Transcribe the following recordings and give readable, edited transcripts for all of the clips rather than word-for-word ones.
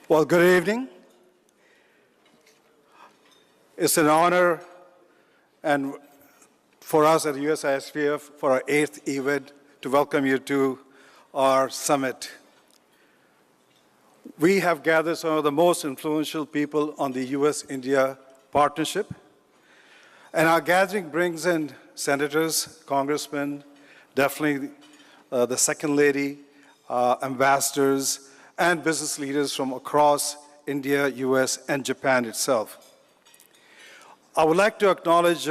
Well, good evening. It's an honor and for us at USISPF for our 8th event to welcome you to our summit. We have gathered some of the most influential people on the U.S.-India partnership, and our gathering brings in senators, congressmen, definitely the Second Lady, ambassadors, and business leaders from across India, US, and Japan itself. I would like to acknowledge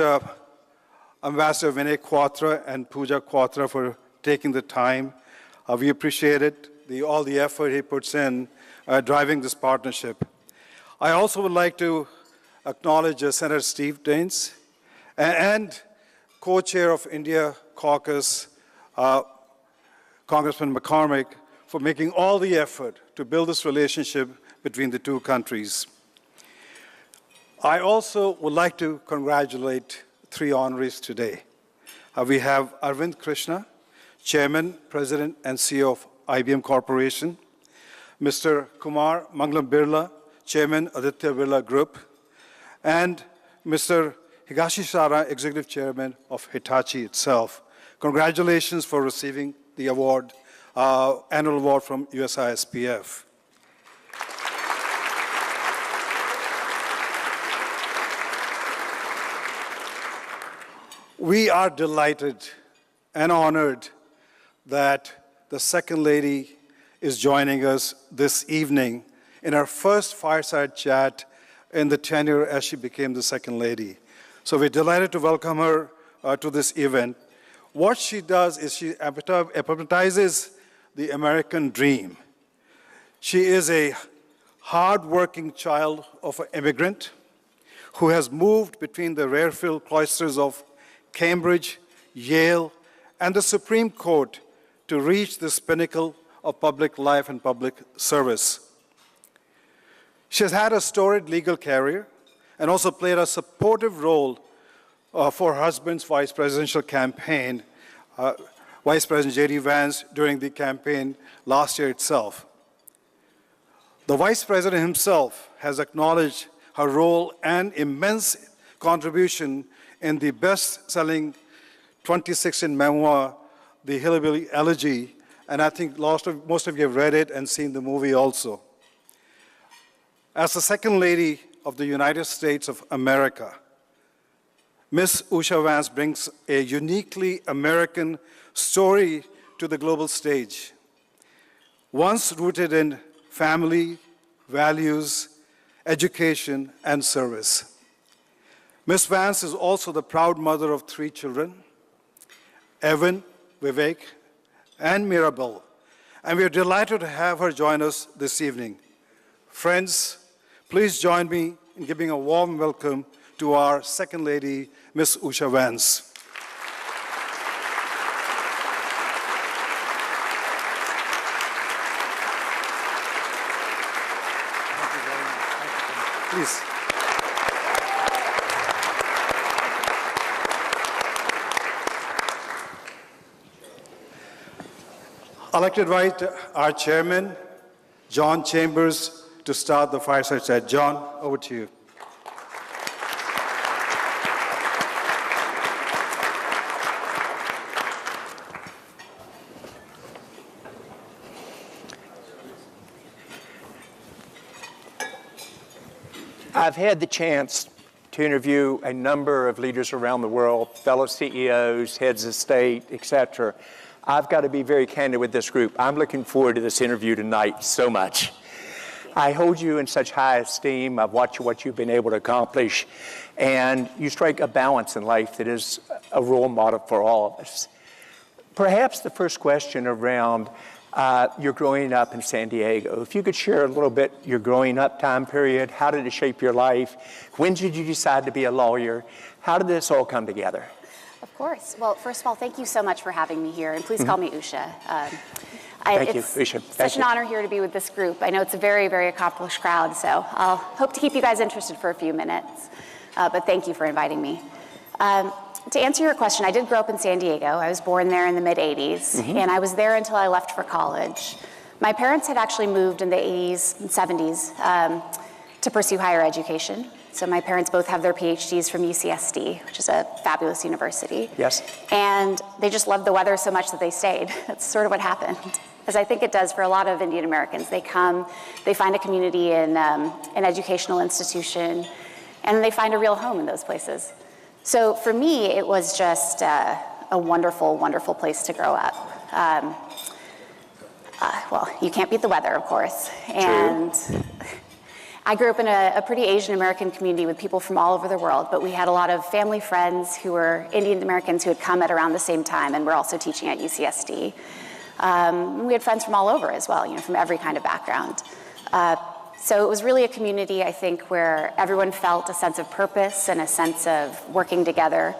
Ambassador Vinay Quatra and Pooja Quatra for taking the time. We appreciate it, all the effort he puts in driving this partnership. I also would like to acknowledge Senator Steve Daines and co-chair of India Caucus, Congressman McCormack, for making all the effort to build this relationship between the two countries. I also would like to congratulate 3 honorees today. We have Arvind Krishna, Chairman, President, and CEO of IBM Corporation, Mr. Kumar Mangalam Birla, Chairman, Aditya Birla Group, and Mr. Higashi Sara, Executive Chairman of Hitachi itself. Congratulations for receiving the award, annual award from USISPF. We are delighted and honored that the Second Lady is joining us this evening in our first fireside chat in the tenure as she became the Second Lady. So we're delighted to welcome her to this event. What she does is she epitomizes the American dream. She is a hard-working child of an immigrant who has moved between the rare-filled cloisters of Cambridge, Yale, and the Supreme Court to reach this pinnacle of public life and public service. She has had a storied legal career and also played a supportive role for her husband's vice presidential campaign, Vice President J.D. Vance, during the campaign last year itself. The Vice President himself has acknowledged her role and immense contribution in the best-selling 2016 memoir, The Hillbilly Elegy, and I think most of you have read it and seen the movie also. As the Second Lady of the United States of America, Ms. Usha Vance brings a uniquely American story to the global stage, once rooted in family, values, education, and service. Ms. Vance is also the proud mother of 3 children, Evan, Vivek, and Mirabel, and we are delighted to have her join us this evening. Friends, please join me in giving a warm welcome to our Second Lady, Ms. Usha Vance. Thank you very much. Please. I'd like to invite our chairman, John Chambers, to start the fireside chat. John, over to you. I've had the chance to interview a number of leaders around the world, fellow CEOs, heads of state, etc. I've got to be very candid with this group. I'm looking forward to this interview tonight so much. I hold you in such high esteem. I've watched what you've been able to accomplish, and you strike a balance in life that is a role model for all of us. Perhaps the first question around your growing up in San Diego. If you could share a little bit your growing up time period, how did it shape your life? When did you decide to be a lawyer? How did this all come together? Of course. Well, first of all, thank you so much for having me here, and please call me Usha. Thank you, Usha. It's such an honor here to be with this group. I know it's a very, very accomplished crowd, so I'll hope to keep you guys interested for a few minutes. But thank you for inviting me. To answer your question, I did grow up in San Diego. I was born there in the mid-'80s, and I was there until I left for college. My parents had actually moved in the 80s and 70s to pursue higher education. So my parents both have their PhDs from UCSD, which is a fabulous university. Yes. And they just loved the weather so much that they stayed. That's sort of what happened. As I think it does for a lot of Indian Americans. They come, they find a community in an educational institution, and they find a real home in those places. So for me, it was just a wonderful, wonderful place to grow up. Well, you can't beat the weather, of course. And I grew up in a pretty Asian American community with people from all over the world, but we had a lot of family friends who were Indian Americans who had come at around the same time and were also teaching at UCSD. We had friends from all over as well, from every kind of background. So it was really a community, I think, where everyone felt a sense of purpose and a sense of working together.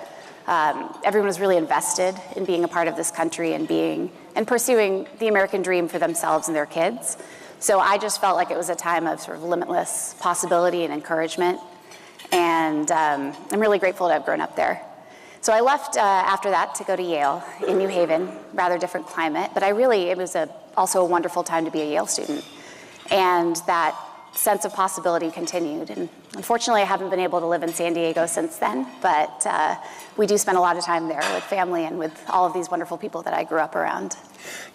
Everyone was really invested in being a part of this country and pursuing the American dream for themselves and their kids. So I just felt like it was a time of sort of limitless possibility and encouragement. And I'm really grateful to have grown up there. So I left after that to go to Yale in New Haven, rather different climate, but it was also a wonderful time to be a Yale student. And that sense of possibility continued. And unfortunately, I haven't been able to live in San Diego since then, but we do spend a lot of time there with family and with all of these wonderful people that I grew up around.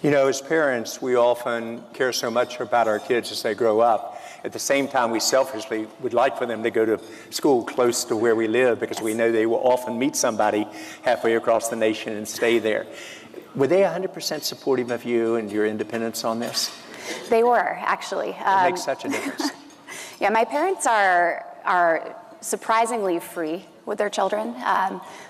As parents, we often care so much about our kids as they grow up. At the same time, we selfishly would like for them to go to school close to where we live because we know they will often meet somebody halfway across the nation and stay there. Were they 100% supportive of you and your independence on this? They were, actually. It makes such a difference. Yeah, my parents are surprisingly free with their children,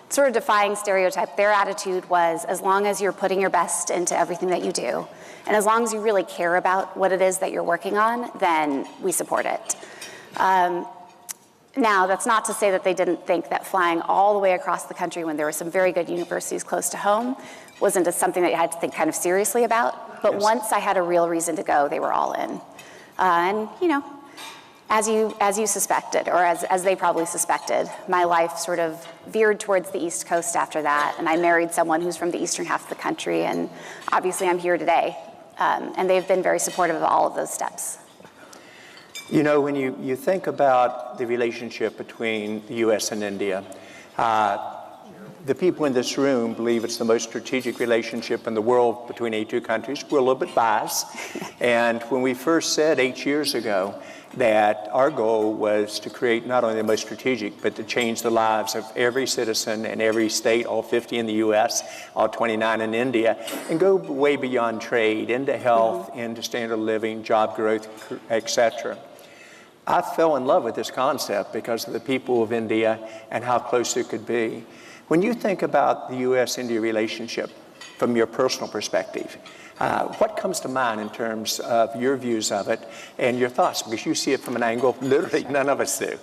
sort of defying stereotype. Their attitude was, as long as you're putting your best into everything that you do, and as long as you really care about what it is that you're working on, then we support it. Now, that's not to say that they didn't think that flying all the way across the country when there were some very good universities close to home wasn't something that you had to think kind of seriously about. But once I had a real reason to go, they were all in. And, as you suspected, or as they probably suspected, my life sort of veered towards the East Coast after that, and I married someone who's from the eastern half of the country, and obviously I'm here today. And they've been very supportive of all of those steps. When you think about the relationship between the U.S. and India, the people in this room believe it's the most strategic relationship in the world between any two countries. We're a little bit biased. And when we first said 8 years ago that our goal was to create not only the most strategic, but to change the lives of every citizen in every state, all 50 in the U.S., all 29 in India, and go way beyond trade, into health, into standard of living, job growth, etc. I fell in love with this concept because of the people of India and how close it could be. When you think about the U.S.-India relationship from your personal perspective, what comes to mind in terms of your views of it and your thoughts? Because you see it from an angle literally none of us do.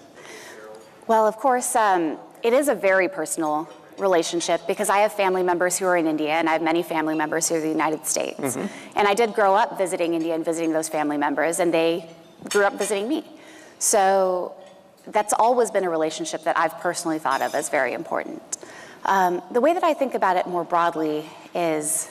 Well, of course, it is a very personal relationship because I have family members who are in India and I have many family members who are in the United States. Mm-hmm. And I did grow up visiting India and visiting those family members, and they grew up visiting me. So that's always been a relationship that I've personally thought of as very important. The way that I think about it more broadly is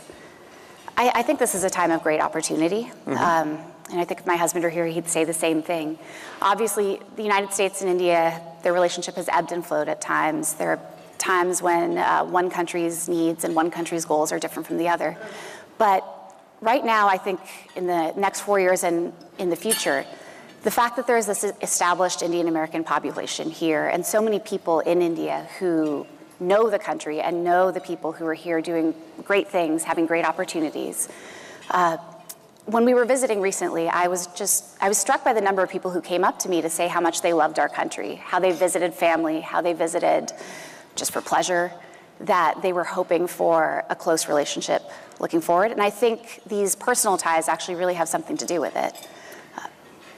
I think this is a time of great opportunity. Mm-hmm. And I think if my husband were here, he'd say the same thing. Obviously, the United States and India, their relationship has ebbed and flowed at times. There are times when one country's needs and one country's goals are different from the other. But right now, I think in the next 4 years and in the future, the fact that there is this established Indian American population here and so many people in India who know the country and know the people who are here doing great things, having great opportunities. When we were visiting recently, I was struck by the number of people who came up to me to say how much they loved our country, how they visited family, how they visited just for pleasure, that they were hoping for a close relationship looking forward. And I think these personal ties actually really have something to do with it.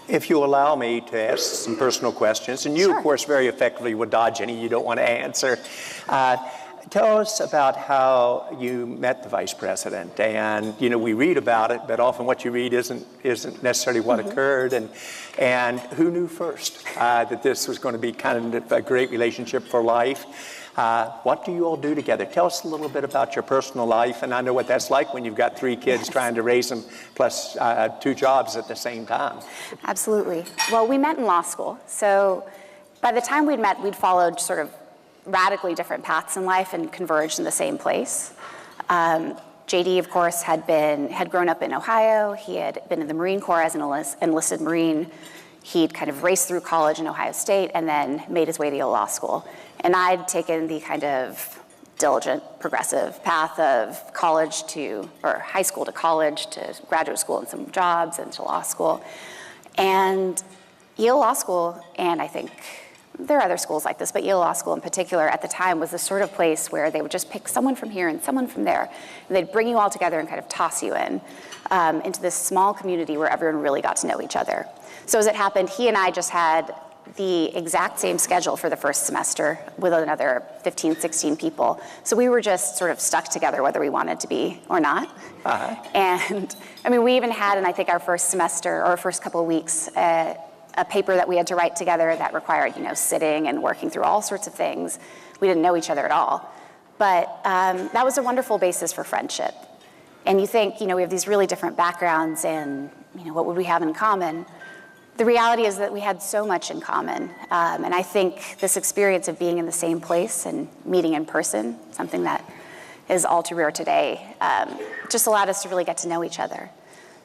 If you allow me to ask some personal questions, and you, Sure. Of course, very effectively will dodge any you don't want to answer. Tell us about how you met the vice president. And we read about it, but often what you read isn't necessarily what occurred. And who knew first that this was going to be kind of a great relationship for life? What do you all do together? Tell us a little bit about your personal life. And I know what that's like when you've got 3 kids trying to raise them, plus 2 jobs at the same time. Absolutely. Well, we met in law school. So by the time we'd met, we'd followed sort of radically different paths in life and converged in the same place. JD, of course, had grown up in Ohio. He had been in the Marine Corps as an enlisted Marine. He'd kind of raced through college in Ohio State and then made his way to law school. And I'd taken the kind of diligent, progressive path of high school to college to graduate school and some jobs and to law school. And Yale Law School, and I think there are other schools like this, but Yale Law School in particular at the time was the sort of place where they would just pick someone from here and someone from there, and they'd bring you all together and kind of toss you into this small community where everyone really got to know each other. So as it happened, he and I just had the exact same schedule for the first semester with another 15, 16 people. So we were just sort of stuck together whether we wanted to be or not. And I mean, we even had, in I think our first semester or first couple of weeks, a paper that we had to write together that required, sitting and working through all sorts of things. We didn't know each other at all. But that was a wonderful basis for friendship. And you think, we have these really different backgrounds and, what would we have in common? The reality is that we had so much in common. And I think this experience of being in the same place and meeting in person, something that is all too rare today, just allowed us to really get to know each other.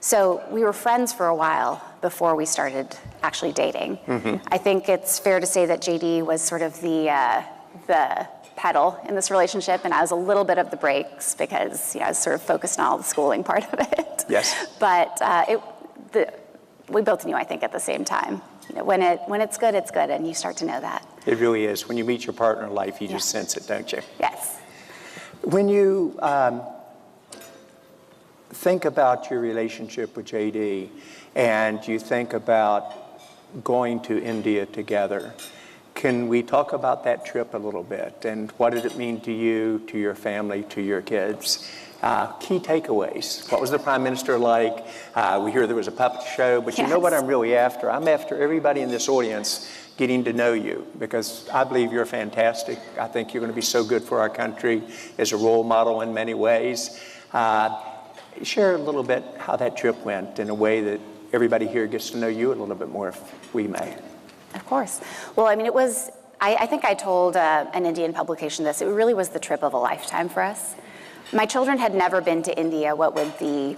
So we were friends for a while before we started actually dating. I think it's fair to say that JD was sort of the pedal in this relationship, and I was a little bit of the brakes because I was sort of focused on all the schooling part of it. Yes. But we both knew, I think, at the same time. When it's good, and you start to know that. It really is. When you meet your partner in life, you just sense it, don't you? Yes. When you think about your relationship with JD and you think about going to India together, can we talk about that trip a little bit? And what did it mean to you, to your family, to your kids? Key takeaways. What was the Prime Minister like? We hear there was a puppet show, but you know what I'm really after? I'm after everybody in this audience getting to know you, because I believe you're fantastic. I think you're going to be so good for our country as a role model in many ways. Share a little bit how that trip went in a way that everybody here gets to know you a little bit more, if we may. Of course. Well, I mean, it was, I think I told an Indian publication this, it really was the trip of a lifetime for us. My children had never been to India, what with the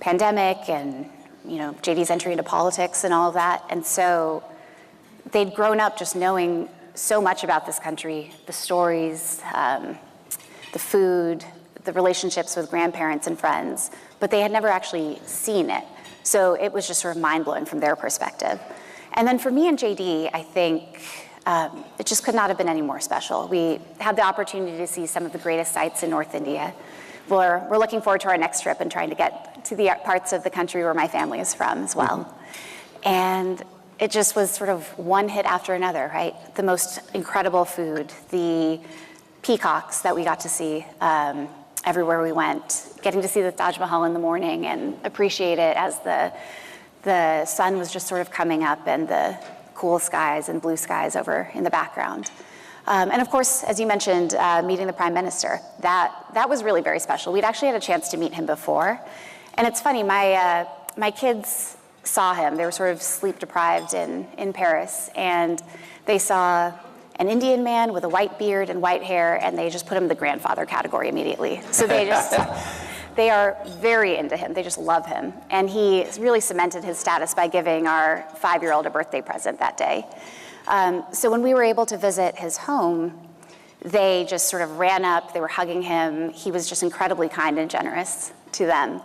pandemic and, JD's entry into politics and all of that. And so they'd grown up just knowing so much about this country, the stories, the food, the relationships with grandparents and friends, but they had never actually seen it. So it was just sort of mind-blowing from their perspective. And then for me and JD, I think it just could not have been any more special. We had the opportunity to see some of the greatest sights in North India. We're looking forward to our next trip and trying to get to the parts of the country where my family is from as well. And it just was sort of one hit after another, right? The most incredible food, the peacocks that we got to see everywhere we went, getting to see the Taj Mahal in the morning and appreciate it as the sun was just sort of coming up and the cool skies and blue skies over in the background. And of course, as you mentioned, meeting the Prime Minister, that was really very special. We'd actually had a chance to meet him before. And it's funny, my kids saw him. They were sort of sleep deprived in Paris, and they saw an Indian man with a white beard and white hair, and they just put him in the grandfather category immediately. So they are very into him. They just love him. And he really cemented his status by giving our 5-year-old a birthday present that day. So when we were able to visit his home, they just sort of ran up, they were hugging him. He was just incredibly kind and generous to them.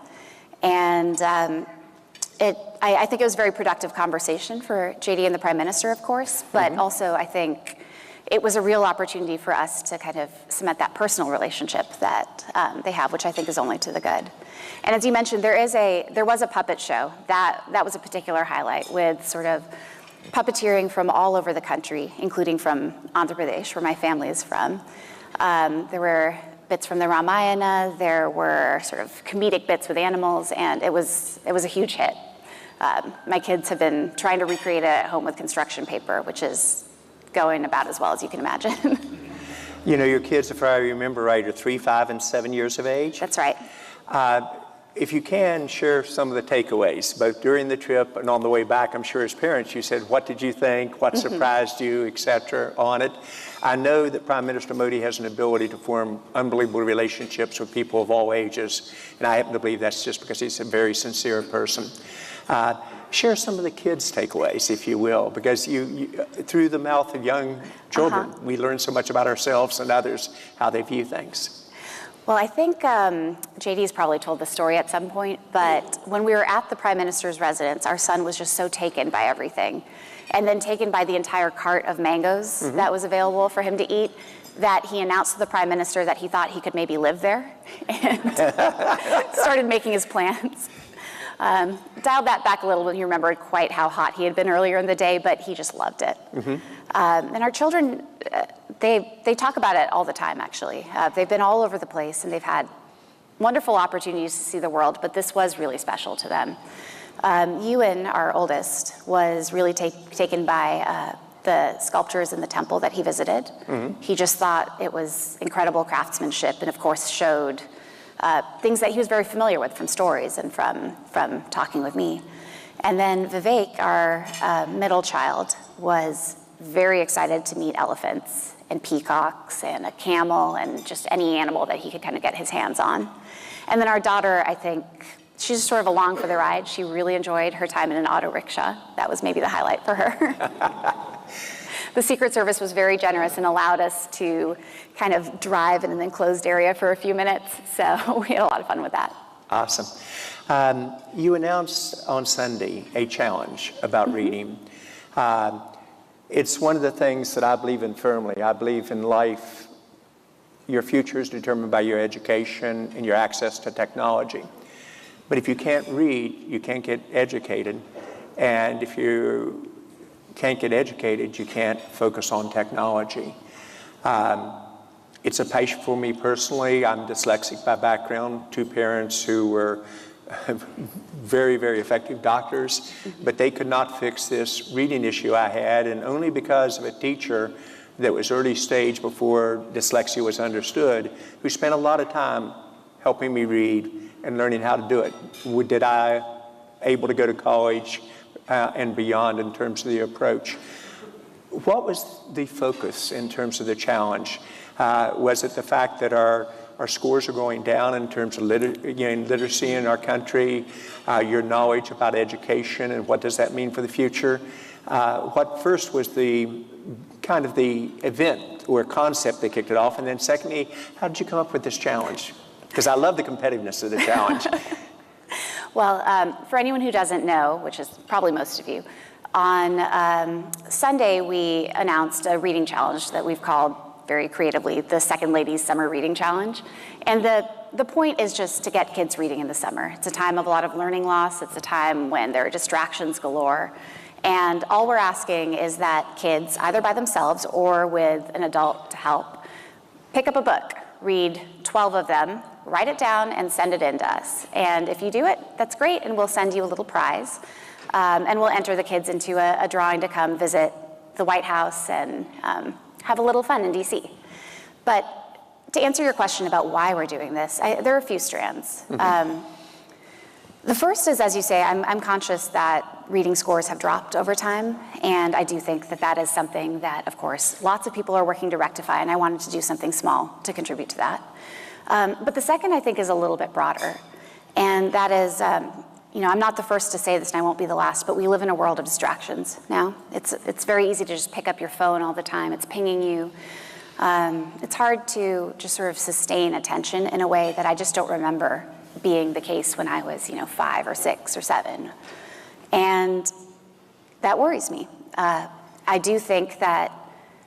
And I think it was a very productive conversation for JD and the Prime Minister, of course, but also I think it was a real opportunity for us to kind of cement that personal relationship that they have, which I think is only to the good. And as you mentioned, there was a puppet show. That was a particular highlight with sort of puppeteering from all over the country, including from Andhra Pradesh, where my family is from. There were bits from the Ramayana, there were sort of comedic bits with animals, and it was a huge hit. My kids have been trying to recreate it at home with construction paper, which is going about as well as you can imagine. You know, your kids, if I remember right, are 3, 5, and 7 years of age? That's right. If you can, share some of the takeaways, both during the trip and on the way back. I'm sure as parents you said, what did you think, what surprised you, et cetera, on it. I know that Prime Minister Modi has an ability to form unbelievable relationships with people of all ages, and I happen to believe that's just because he's a very sincere person. Share some of the kids' takeaways, if you will, because you through the mouth of young children, we learn so much about ourselves and others, how they view things. Well, I think JD's probably told the story at some point, but when we were at the Prime Minister's residence, our son was just so taken by everything, and then taken by the entire cart of mangoes that was available for him to eat, that he announced to the Prime Minister that he thought he could maybe live there, and started making his plans. Dialed that back a little when he remembered quite how hot he had been earlier in the day, but he just loved it. And our children, they talk about it all the time, actually. They've been all over the place, and they've had wonderful opportunities to see the world, but this was really special to them. Ewan, our oldest, was really taken by the sculptures in the temple that he visited. He just thought it was incredible craftsmanship, and of course showed things that he was very familiar with from stories and from talking with me. And then Vivek, our middle child, was very excited to meet elephants and peacocks and a camel and just any animal that he could kind of get his hands on. And then our daughter, I think, she's just sort of along for the ride. She really enjoyed her time in an auto rickshaw. That was maybe the highlight for her. The Secret Service was very generous and allowed us to kind of drive in an enclosed area for a few minutes. So we had a lot of fun with that. Awesome. You announced on Sunday a challenge about reading. It's one of the things that I believe in firmly. I believe in life, your future is determined by your education and your access to technology. But if you can't read, you can't get educated. And if you can't get educated, you can't focus on technology. It's a passion for me personally. I'm dyslexic by background, 2 parents who were very, very effective doctors, but they could not fix this reading issue I had, and only because of a teacher that was early stage before dyslexia was understood, who spent a lot of time helping me read and learning how to do it. Did I able to go to college and beyond in terms of the approach? What was the focus in terms of the challenge? Was it the fact that our scores are going down in terms of literacy in our country, your knowledge about education and what does that mean for the future? What first was the kind of the event or concept that kicked it off? And then secondly, how did you come up with this challenge? Because I love the competitiveness of the challenge. Well, for anyone who doesn't know, which is probably most of you, on Sunday we announced a reading challenge that we've called very creatively the Second Lady's Summer Reading Challenge. And the point is just to get kids reading in the summer. It's a time of a lot of learning loss. It's a time when there are distractions galore. And all we're asking is that kids, either by themselves or with an adult to help, pick up a book, read 12 of them, write it down, and send it in to us. And if you do it, that's great, and we'll send you a little prize. And we'll enter the kids into a drawing to come visit the White House and have a little fun in DC. But to answer your question about why we're doing this, there are a few strands. The first is, as you say, I'm conscious that reading scores have dropped over time, and I do think that that is something that, of course, lots of people are working to rectify, and I wanted to do something small to contribute to that. But the second, I think, is a little bit broader, and that is, I'm not the first to say this, and I won't be the last, but we live in a world of distractions now. It's very easy to just pick up your phone all the time. It's pinging you. It's hard to just sort of sustain attention in a way that I just don't remember being the case when I was, 5 or 6 or 7. And that worries me. I do think that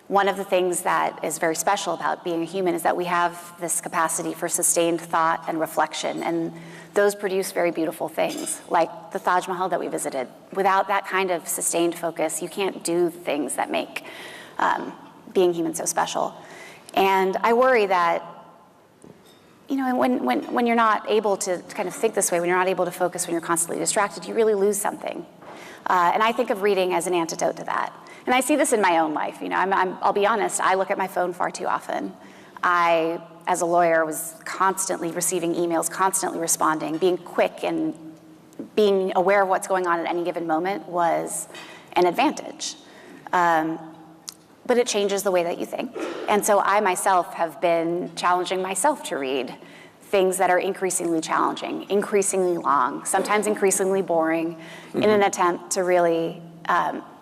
one of the things that is very special about being a human is that we have this capacity for sustained thought and reflection, and those produce very beautiful things, like the Taj Mahal that we visited. Without that kind of sustained focus, you can't do things that make being human so special. And I worry that, you know, when you're not able to kind of think this way, when you're not able to focus, when you're constantly distracted, you really lose something. And I think of reading as an antidote to that. And I see this in my own life. You know, I'll be honest, I look at my phone far too often. I, as a lawyer, was constantly receiving emails, constantly responding. Being quick and being aware of what's going on at any given moment was an advantage. But it changes the way that you think. And so I myself have been challenging myself to read things that are increasingly challenging, increasingly long, sometimes increasingly boring, in an attempt to really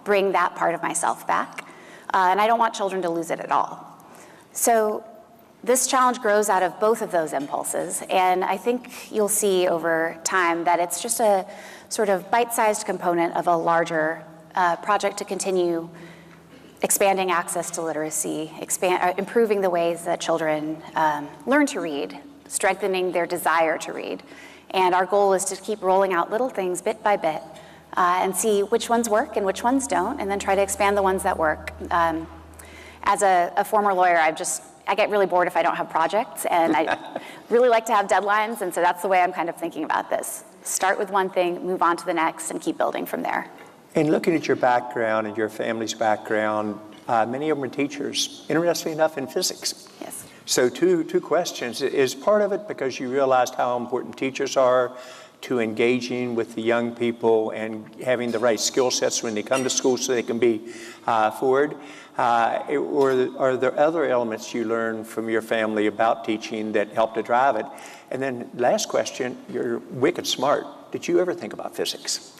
bring that part of myself back. And I don't want children to lose it at all. So this challenge grows out of both of those impulses, and I think you'll see over time that it's just a sort of bite-sized component of a larger project to continue expanding access to literacy, improving the ways that children learn to read, strengthening their desire to read. And our goal is to keep rolling out little things bit by bit and see which ones work and which ones don't, and then try to expand the ones that work. As a former lawyer, I get really bored if I don't have projects, and I really like to have deadlines, and so that's the way I'm kind of thinking about this. Start with one thing, move on to the next, and keep building from there. And looking at your background and your family's background, many of them are teachers, interestingly enough, in physics. Yes. So two questions. Is part of it because you realized how important teachers are to engaging with the young people and having the right skill sets when they come to school so they can be forward? Or are there other elements you learned from your family about teaching that help to drive it? And then last question, you're wicked smart. Did you ever think about physics?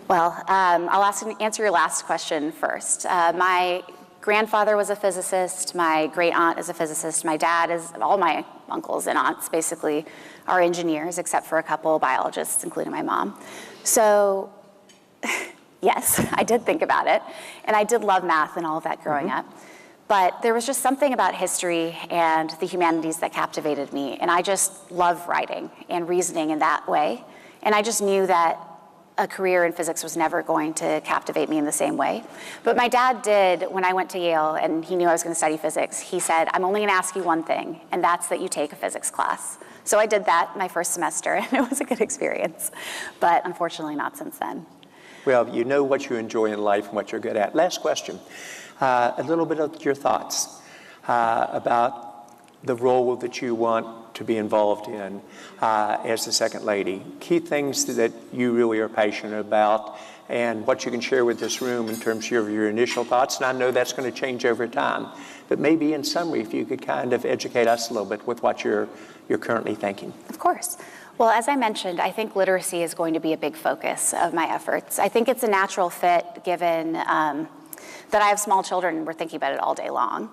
Well, I'll answer your last question first. My grandfather was a physicist. My great aunt is a physicist. My dad all my uncles and aunts basically are engineers, except for a couple of biologists, including my mom. So yes, I did think about it. And I did love math and all of that growing up. But there was just something about history and the humanities that captivated me. And I just love writing and reasoning in that way. And I just knew that a career in physics was never going to captivate me in the same way. But my dad did, when I went to Yale and he knew I was going to study physics, he said, I'm only going to ask you one thing, and that's that you take a physics class. So I did that my first semester, and it was a good experience. But unfortunately not since then. Well, you know what you enjoy in life and what you're good at. Last question. A little bit of your thoughts about the role that you want to be involved in as the second lady. Key things that you really are passionate about and what you can share with this room in terms of your initial thoughts. And I know that's going to change over time. But maybe in summary, if you could kind of educate us a little bit with what you're currently thinking. Of course. Well, as I mentioned, I think literacy is going to be a big focus of my efforts. I think it's a natural fit given that I have small children and we're thinking about it all day long,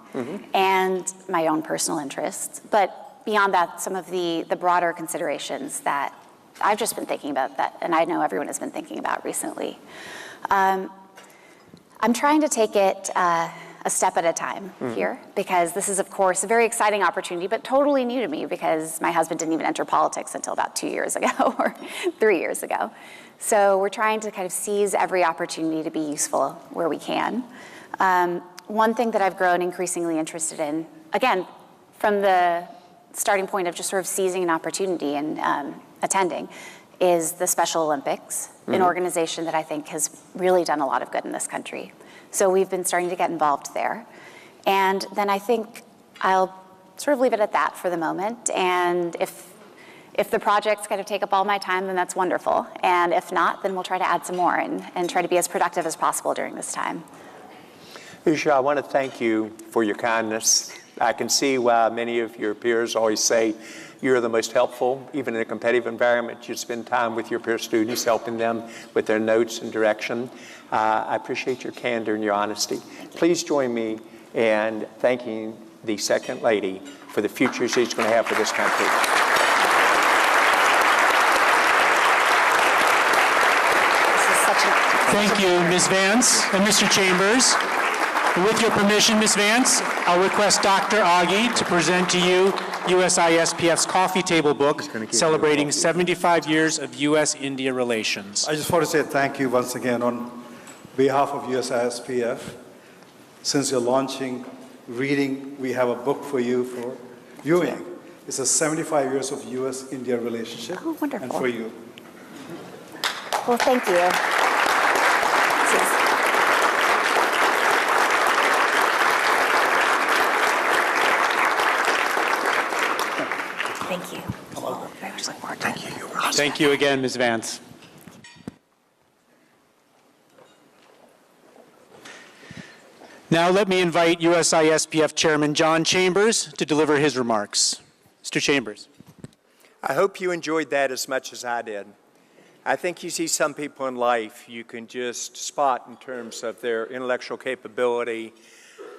and my own personal interests. But beyond that, some of the broader considerations that I've just been thinking about, that, and I know everyone has been thinking about recently. I'm trying to take it a step at a time here, because this is, of course, a very exciting opportunity, but totally new to me because my husband didn't even enter politics until about 2 years ago or 3 years ago. So we're trying to kind of seize every opportunity to be useful where we can. One thing that I've grown increasingly interested in, again, from the starting point of just sort of seizing an opportunity and attending, is the Special Olympics, an organization that I think has really done a lot of good in this country. So we've been starting to get involved there. And then I think I'll sort of leave it at that for the moment. And if the projects kind of take up all my time, then that's wonderful. And if not, then we'll try to add some more and try to be as productive as possible during this time. Usha, I want to thank you for your kindness. I can see why many of your peers always say you're the most helpful, even in a competitive environment. You spend time with your peer students, helping them with their notes and direction. I appreciate your candor and your honesty. Please join me in thanking the Second Lady for the future she's going to have for this country. Thank you, Ms. Vance and Mr. Chambers. With your permission, Ms. Vance, I'll request Dr. Augie to present to you USISPF's coffee table book celebrating 75 years of U.S.-India relations. I just want to say thank you once again on behalf of USISPF. Since you're launching reading. We have a book for you for viewing. It's a 75 years of U.S.-India relationship. Oh, wonderful. And for you. Well, thank you. Thank you. Well, very much look forward to it. Thank you. Thank you again, Ms. Vance. Now let me invite USISPF Chairman John Chambers to deliver his remarks. Mr. Chambers. I hope you enjoyed that as much as I did. I think you see some people in life you can just spot in terms of their intellectual capability,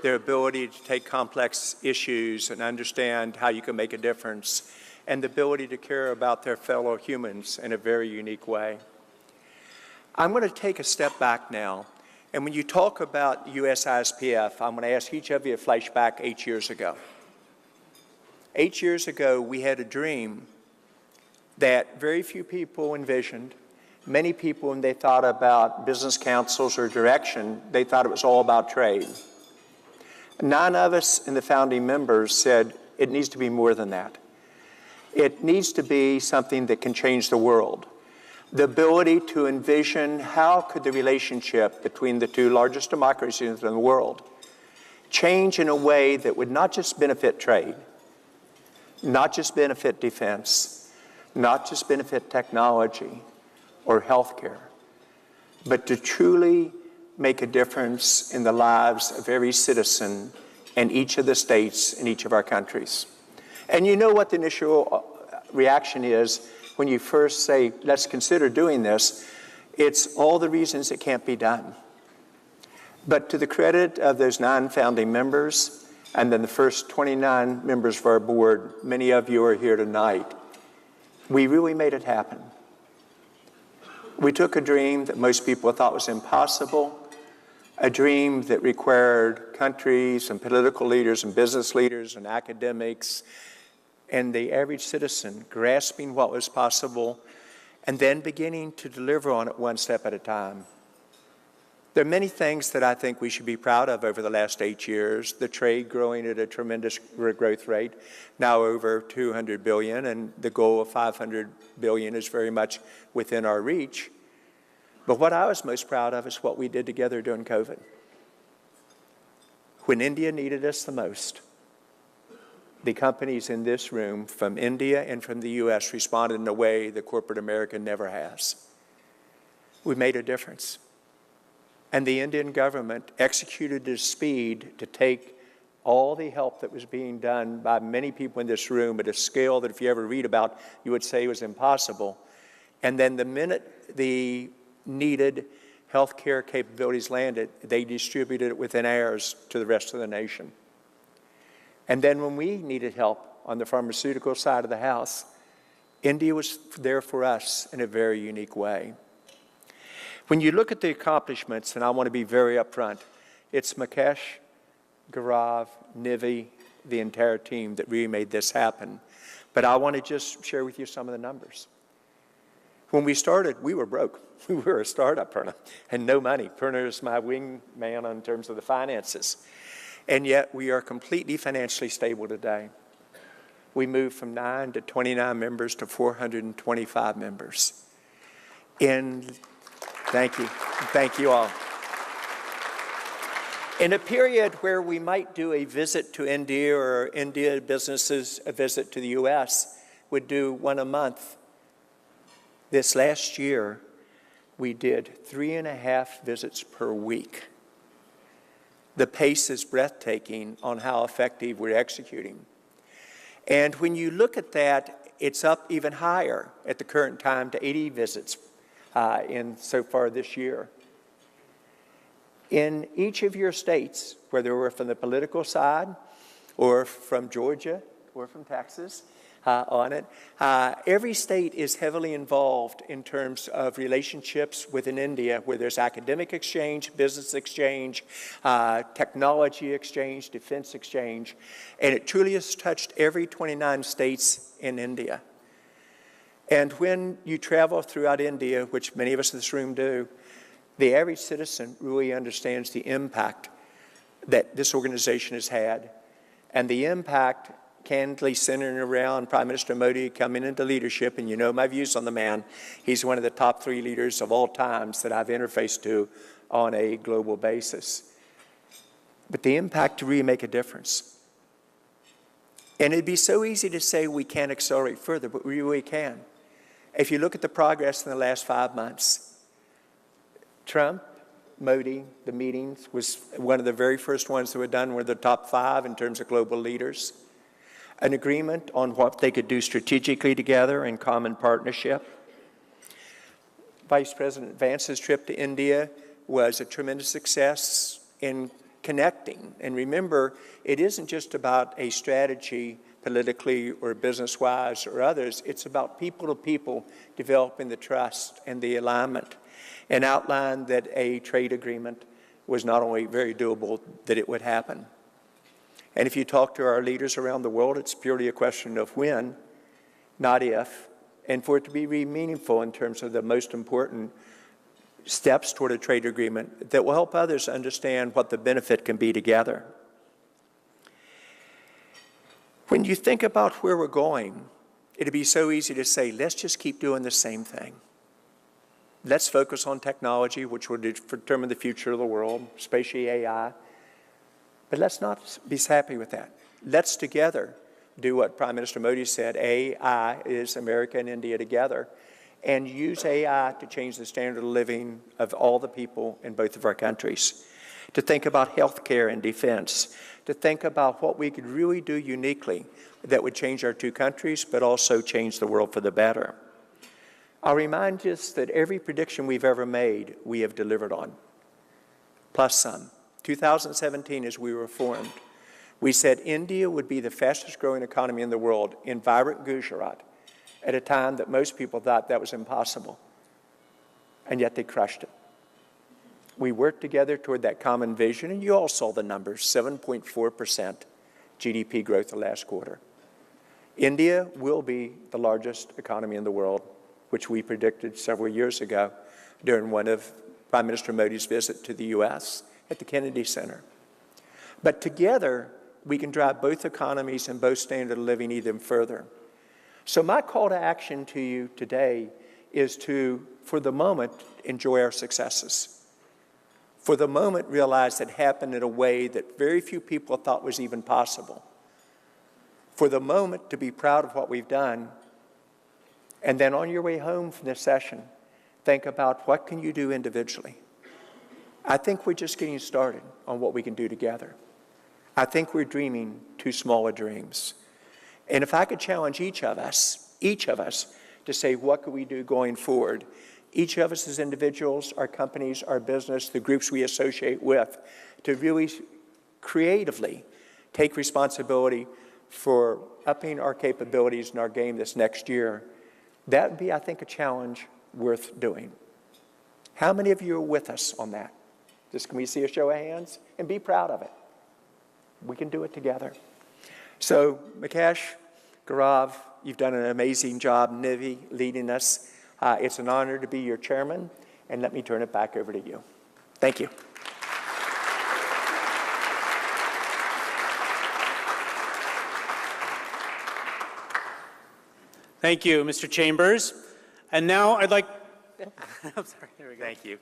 their ability to take complex issues and understand how you can make a difference, and the ability to care about their fellow humans in a very unique way. I'm going to take a step back now. And when you talk about USISPF, I'm going to ask each of you to flash back 8 years ago. 8 years ago, we had a dream that very few people envisioned. Many people, when they thought about business councils or direction, they thought it was all about trade. 9 of us in the founding members said it needs to be more than that. It needs to be something that can change the world. The ability to envision how could the relationship between the 2 largest democracies in the world change in a way that would not just benefit trade, not just benefit defense, not just benefit technology or healthcare, but to truly make a difference in the lives of every citizen in each of the states in each of our countries. And you know what the initial reaction is when you first say, let's consider doing this. It's all the reasons it can't be done. But to the credit of those 9 founding members, and then the first 29 members of our board, many of you are here tonight, we really made it happen. We took a dream that most people thought was impossible, a dream that required countries and political leaders and business leaders and academics and the average citizen grasping what was possible and then beginning to deliver on it one step at a time. There are many things that I think we should be proud of over the last 8 years. The trade growing at a tremendous growth rate, now over 200 billion, and the goal of 500 billion is very much within our reach. But what I was most proud of is what we did together during COVID. When India needed us the most, the companies in this room from India and from the U.S. responded in a way that corporate America never has. We made a difference. And the Indian government executed at speed to take all the help that was being done by many people in this room at a scale that if you ever read about, you would say was impossible. And then the minute the needed healthcare capabilities landed, they distributed it within hours to the rest of the nation. And then when we needed help on the pharmaceutical side of the house, India was there for us in a very unique way. When you look at the accomplishments, and I want to be very upfront, it's Mukesh, Gaurav, Nivi, the entire team that really made this happen. But I want to just share with you some of the numbers. When we started, we were broke. We were a startup, Perna, and no money. Perna is my wingman in terms of the finances. And yet we are completely financially stable today. We moved from 9 to 29 members to 425 members. Thank you all. In a period where we might do a visit to India or India businesses, a visit to the U.S., would do 1 a month. This last year, we did 3.5 visits per week. The pace is breathtaking on how effective we're executing. And when you look at that, it's up even higher at the current time to 80 visits so far this year. In each of your states, whether we're from the political side or from Georgia or from Texas, on it. Every state is heavily involved in terms of relationships within India, where there's academic exchange, business exchange, technology exchange, defense exchange, and it truly has touched every 29 states in India. And when you travel throughout India, which many of us in this room do, the average citizen really understands the impact that this organization has had, and the impact candidly centering around Prime Minister Modi coming into leadership, and you know my views on the man. He's one of the top 3 leaders of all times that I've interfaced to on a global basis. But the impact to really make a difference. And it'd be so easy to say we can't accelerate further, but we really can. If you look at the progress in the last 5 months, Trump, Modi, the meetings was one of the very first ones that were done, were the top 5 in terms of global leaders. An agreement on what they could do strategically together in common partnership. Vice President Vance's trip to India was a tremendous success in connecting. And remember, it isn't just about a strategy politically or business-wise or others. It's about people to people developing the trust and the alignment, and outlined that a trade agreement was not only very doable, that it would happen. And if you talk to our leaders around the world, it's purely a question of when, not if, and for it to be really meaningful in terms of the most important steps toward a trade agreement that will help others understand what the benefit can be together. When you think about where we're going, it'd be so easy to say, let's just keep doing the same thing. Let's focus on technology, which will determine the future of the world, especially AI. But let's not be happy with that. Let's together do what Prime Minister Modi said, AI is America and India together, and use AI to change the standard of living of all the people in both of our countries. To think about healthcare and defense, to think about what we could really do uniquely that would change our 2 countries, but also change the world for the better. I'll remind us that every prediction we've ever made, we have delivered on, plus some. 2017, as we were formed, we said India would be the fastest growing economy in the world in vibrant Gujarat at a time that most people thought that was impossible, and yet they crushed it. We worked together toward that common vision, and you all saw the numbers, 7.4% GDP growth the last quarter. India will be the largest economy in the world, which we predicted several years ago during one of Prime Minister Modi's visit to the U.S. at the Kennedy Center. But together, we can drive both economies and both standard of living even further. So my call to action to you today is to, for the moment, enjoy our successes. For the moment, realize that happened in a way that very few people thought was even possible. For the moment, to be proud of what we've done. And then on your way home from this session, think about what can you do individually. I think we're just getting started on what we can do together. I think we're dreaming too small of dreams. And if I could challenge each of us to say, what could we do going forward? Each of us as individuals, our companies, our business, the groups we associate with, to really creatively take responsibility for upping our capabilities in our game this next year. That would be, I think, a challenge worth doing. How many of you are with us on that? Just can we see a show of hands? And be proud of it. We can do it together. So, Mukesh, Gaurav, you've done an amazing job, Nivi, leading us. It's an honor to be your chairman, and let me turn it back over to you. Thank you. Thank you, Mr. Chambers. And now I'd like... I'm sorry, here we go. Thank you.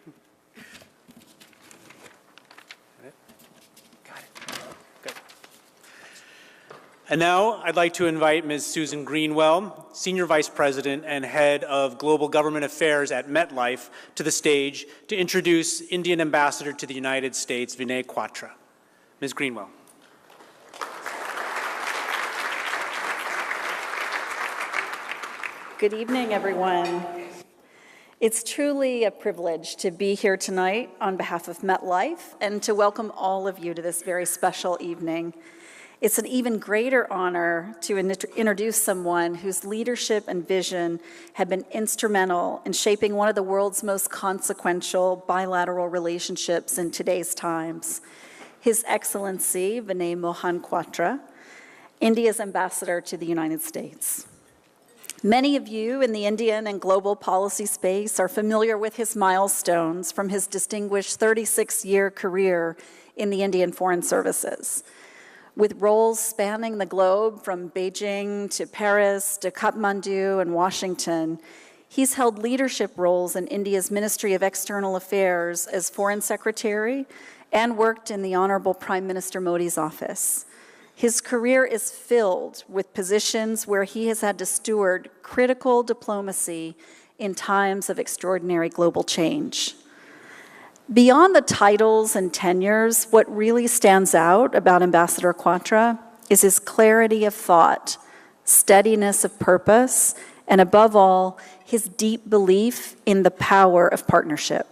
And now I'd like to invite Ms. Susan Greenwell, Senior Vice President and Head of Global Government Affairs at MetLife, to the stage to introduce Indian Ambassador to the United States, Vinay Quatra. Ms. Greenwell. Good evening, everyone. It's truly a privilege to be here tonight on behalf of MetLife and to welcome all of you to this very special evening. It's an even greater honor to introduce someone whose leadership and vision have been instrumental in shaping one of the world's most consequential bilateral relationships in today's times. His Excellency Vinay Mohan Quatra, India's ambassador to the United States. Many of you in the Indian and global policy space are familiar with his milestones from his distinguished 36-year career in the Indian Foreign Services. With roles spanning the globe from Beijing to Paris to Kathmandu and Washington, he's held leadership roles in India's Ministry of External Affairs as Foreign Secretary and worked in the Honorable Prime Minister Modi's office. His career is filled with positions where he has had to steward critical diplomacy in times of extraordinary global change. Beyond the titles and tenures, what really stands out about Ambassador Quatra is his clarity of thought, steadiness of purpose, and above all, his deep belief in the power of partnership.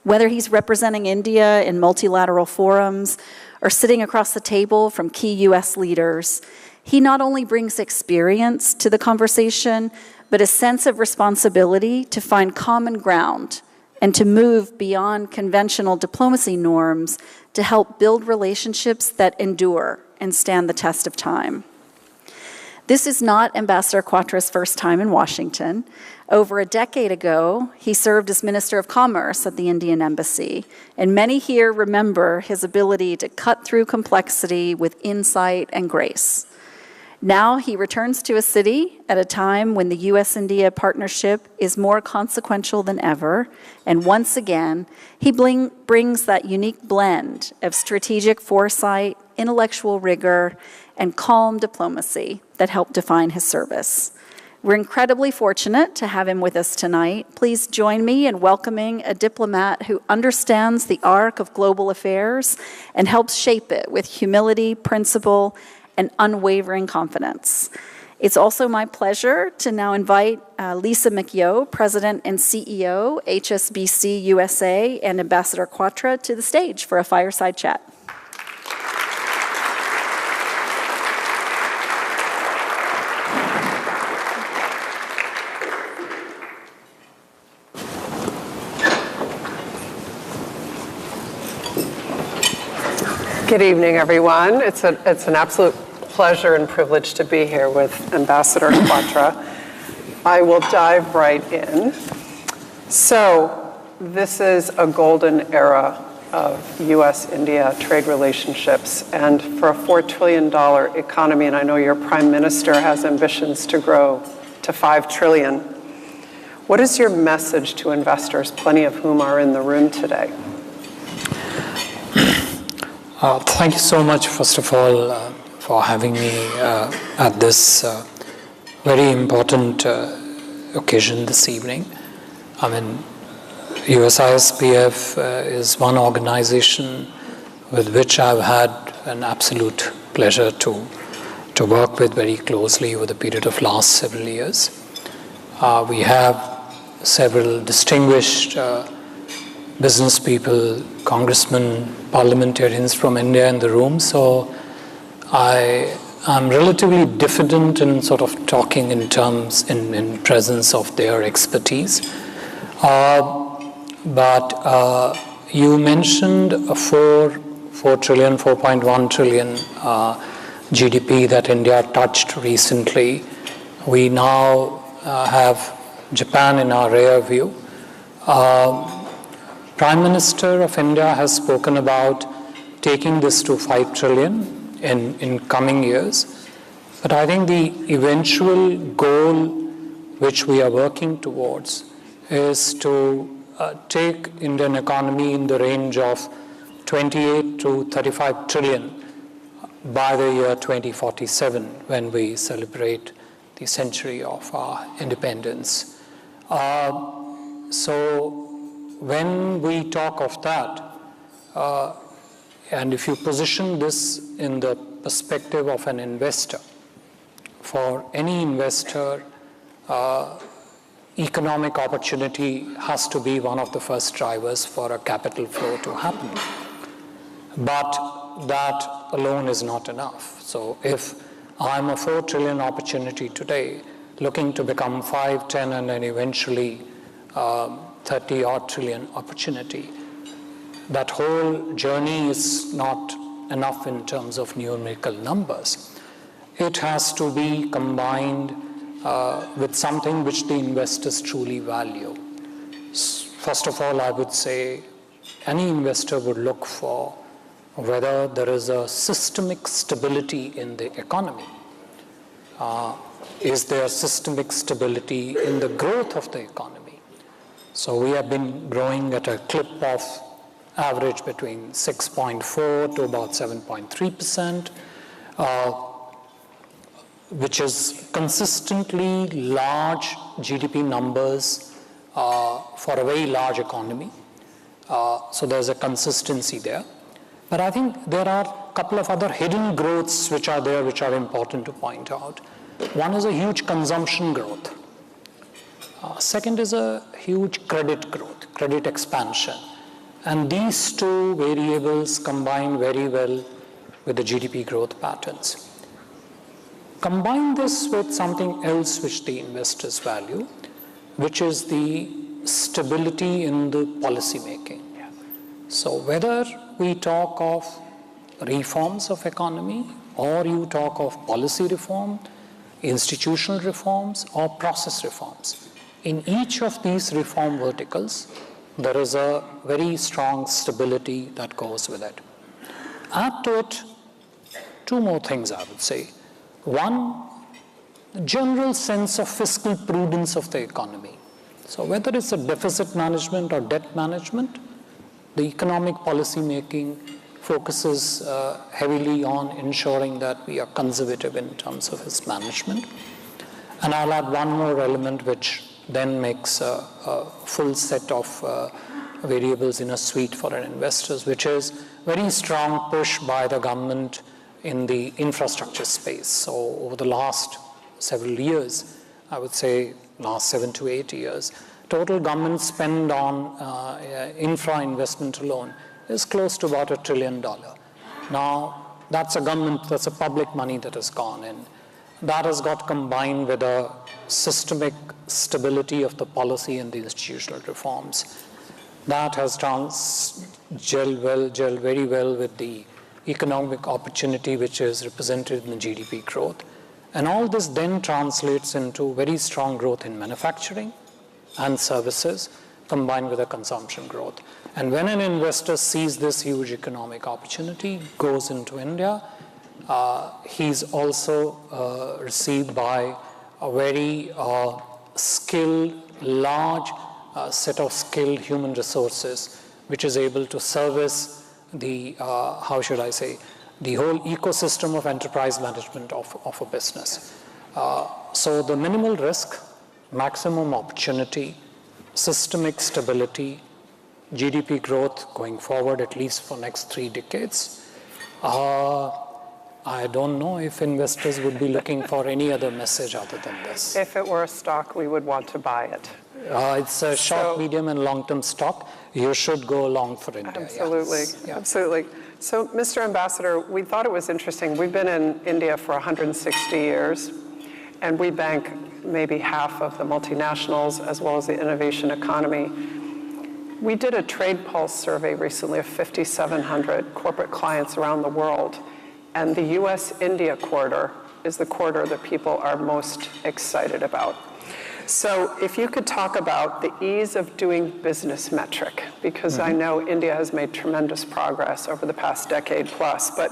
Whether he's representing India in multilateral forums or sitting across the table from key U.S. leaders, he not only brings experience to the conversation, but a sense of responsibility to find common ground and to move beyond conventional diplomacy norms to help build relationships that endure and stand the test of time. This is not Ambassador Quatra's first time in Washington. Over a decade ago, he served as Minister of Commerce at the Indian Embassy, and many here remember his ability to cut through complexity with insight and grace. Now he returns to a city at a time when the U.S.-India partnership is more consequential than ever, and once again, he brings that unique blend of strategic foresight, intellectual rigor, and calm diplomacy that helped define his service. We're incredibly fortunate to have him with us tonight. Please join me in welcoming a diplomat who understands the arc of global affairs and helps shape it with humility, principle, and unwavering confidence. It's also my pleasure to now invite Lisa McYo, President and CEO, HSBC USA, and Ambassador Quatra to the stage for a fireside chat. Good evening, everyone. It's an absolute pleasure and privilege to be here with Ambassador Quatra. I will dive right in. So, this is a golden era of U.S.-India trade relationships, and for a $4 trillion economy, and I know your Prime Minister has ambitions to grow to $5 trillion. What is your message to investors, plenty of whom are in the room today? Thank you so much, first of all, for having me at this very important occasion this evening. I mean, USISPF is one organization with which I've had an absolute pleasure to work with very closely over the period of last several years. We have several distinguished business people, congressmen, parliamentarians from India in the room, so I'm relatively diffident in sort of talking in terms, in presence of their expertise. But you mentioned a 4.1 trillion GDP that India touched recently. We now have Japan in our rear view. Prime Minister of India has spoken about taking this to 5 trillion in coming years. But I think the eventual goal which we are working towards is to take Indian economy in the range of 28 to 35 trillion by the year 2047, when we celebrate the century of our independence. So when we talk of that, and if you position this in the perspective of an investor, for any investor, economic opportunity has to be one of the first drivers for a capital flow to happen. But that alone is not enough. So if I'm a 4 trillion opportunity today, looking to become 5, 10, and then eventually 30-odd trillion opportunity, that whole journey is not enough in terms of numerical numbers. It has to be combined with something which the investors truly value. First of all, I would say any investor would look for whether there is a systemic stability in the economy. Is there systemic stability in the growth of the economy? So we have been growing at a clip of average between 6.4 to about 7.3%, which is consistently large GDP numbers for a very large economy. So there's a consistency there. But I think there are a couple of other hidden growths which are there, which are important to point out. One is a huge consumption growth. Second is a huge credit growth, credit expansion. And these two variables combine very well with the GDP growth patterns. Combine this with something else which the investors value, which is the stability in the policy making. So whether we talk of reforms of economy, or you talk of policy reform, institutional reforms, or process reforms, in each of these reform verticals, there is a very strong stability that goes with it. Add to it two more things, I would say. One, the general sense of fiscal prudence of the economy. So whether it's a deficit management or debt management, the economic policy making focuses heavily on ensuring that we are conservative in terms of its management. And I'll add one more element which then makes a full set of variables in a suite for an investors, which is very strong push by the government in the infrastructure space. So over the last several years, I would say last 7 to 8 years, total government spend on infra investment alone is close to about $1 trillion. Now, that's a public money that has gone in. That has got combined with a systemic stability of the policy and the institutional reforms. That has gelled very well with the economic opportunity which is represented in the GDP growth. And all this then translates into very strong growth in manufacturing and services combined with a consumption growth. And when an investor sees this huge economic opportunity, goes into India, he's also received by a very skilled, large set of skilled human resources, which is able to service the, the whole ecosystem of enterprise management of a business. So the minimal risk, maximum opportunity, systemic stability, GDP growth going forward at least for next 3 decades. I don't know if investors would be looking for any other message other than this. If it were a stock, we would want to buy it. It's a short, medium, and long-term stock. You should go long for India. Absolutely, yes. Yeah. absolutely. So, Mr. Ambassador, we thought it was interesting. We've been in India for 160 years, and we bank maybe half of the multinationals as well as the innovation economy. We did a Trade Pulse survey recently of 5,700 corporate clients around the world, and the U.S. India corridor is the corridor that people are most excited about. So if you could talk about the ease of doing business metric, because I know India has made tremendous progress over the past decade plus, but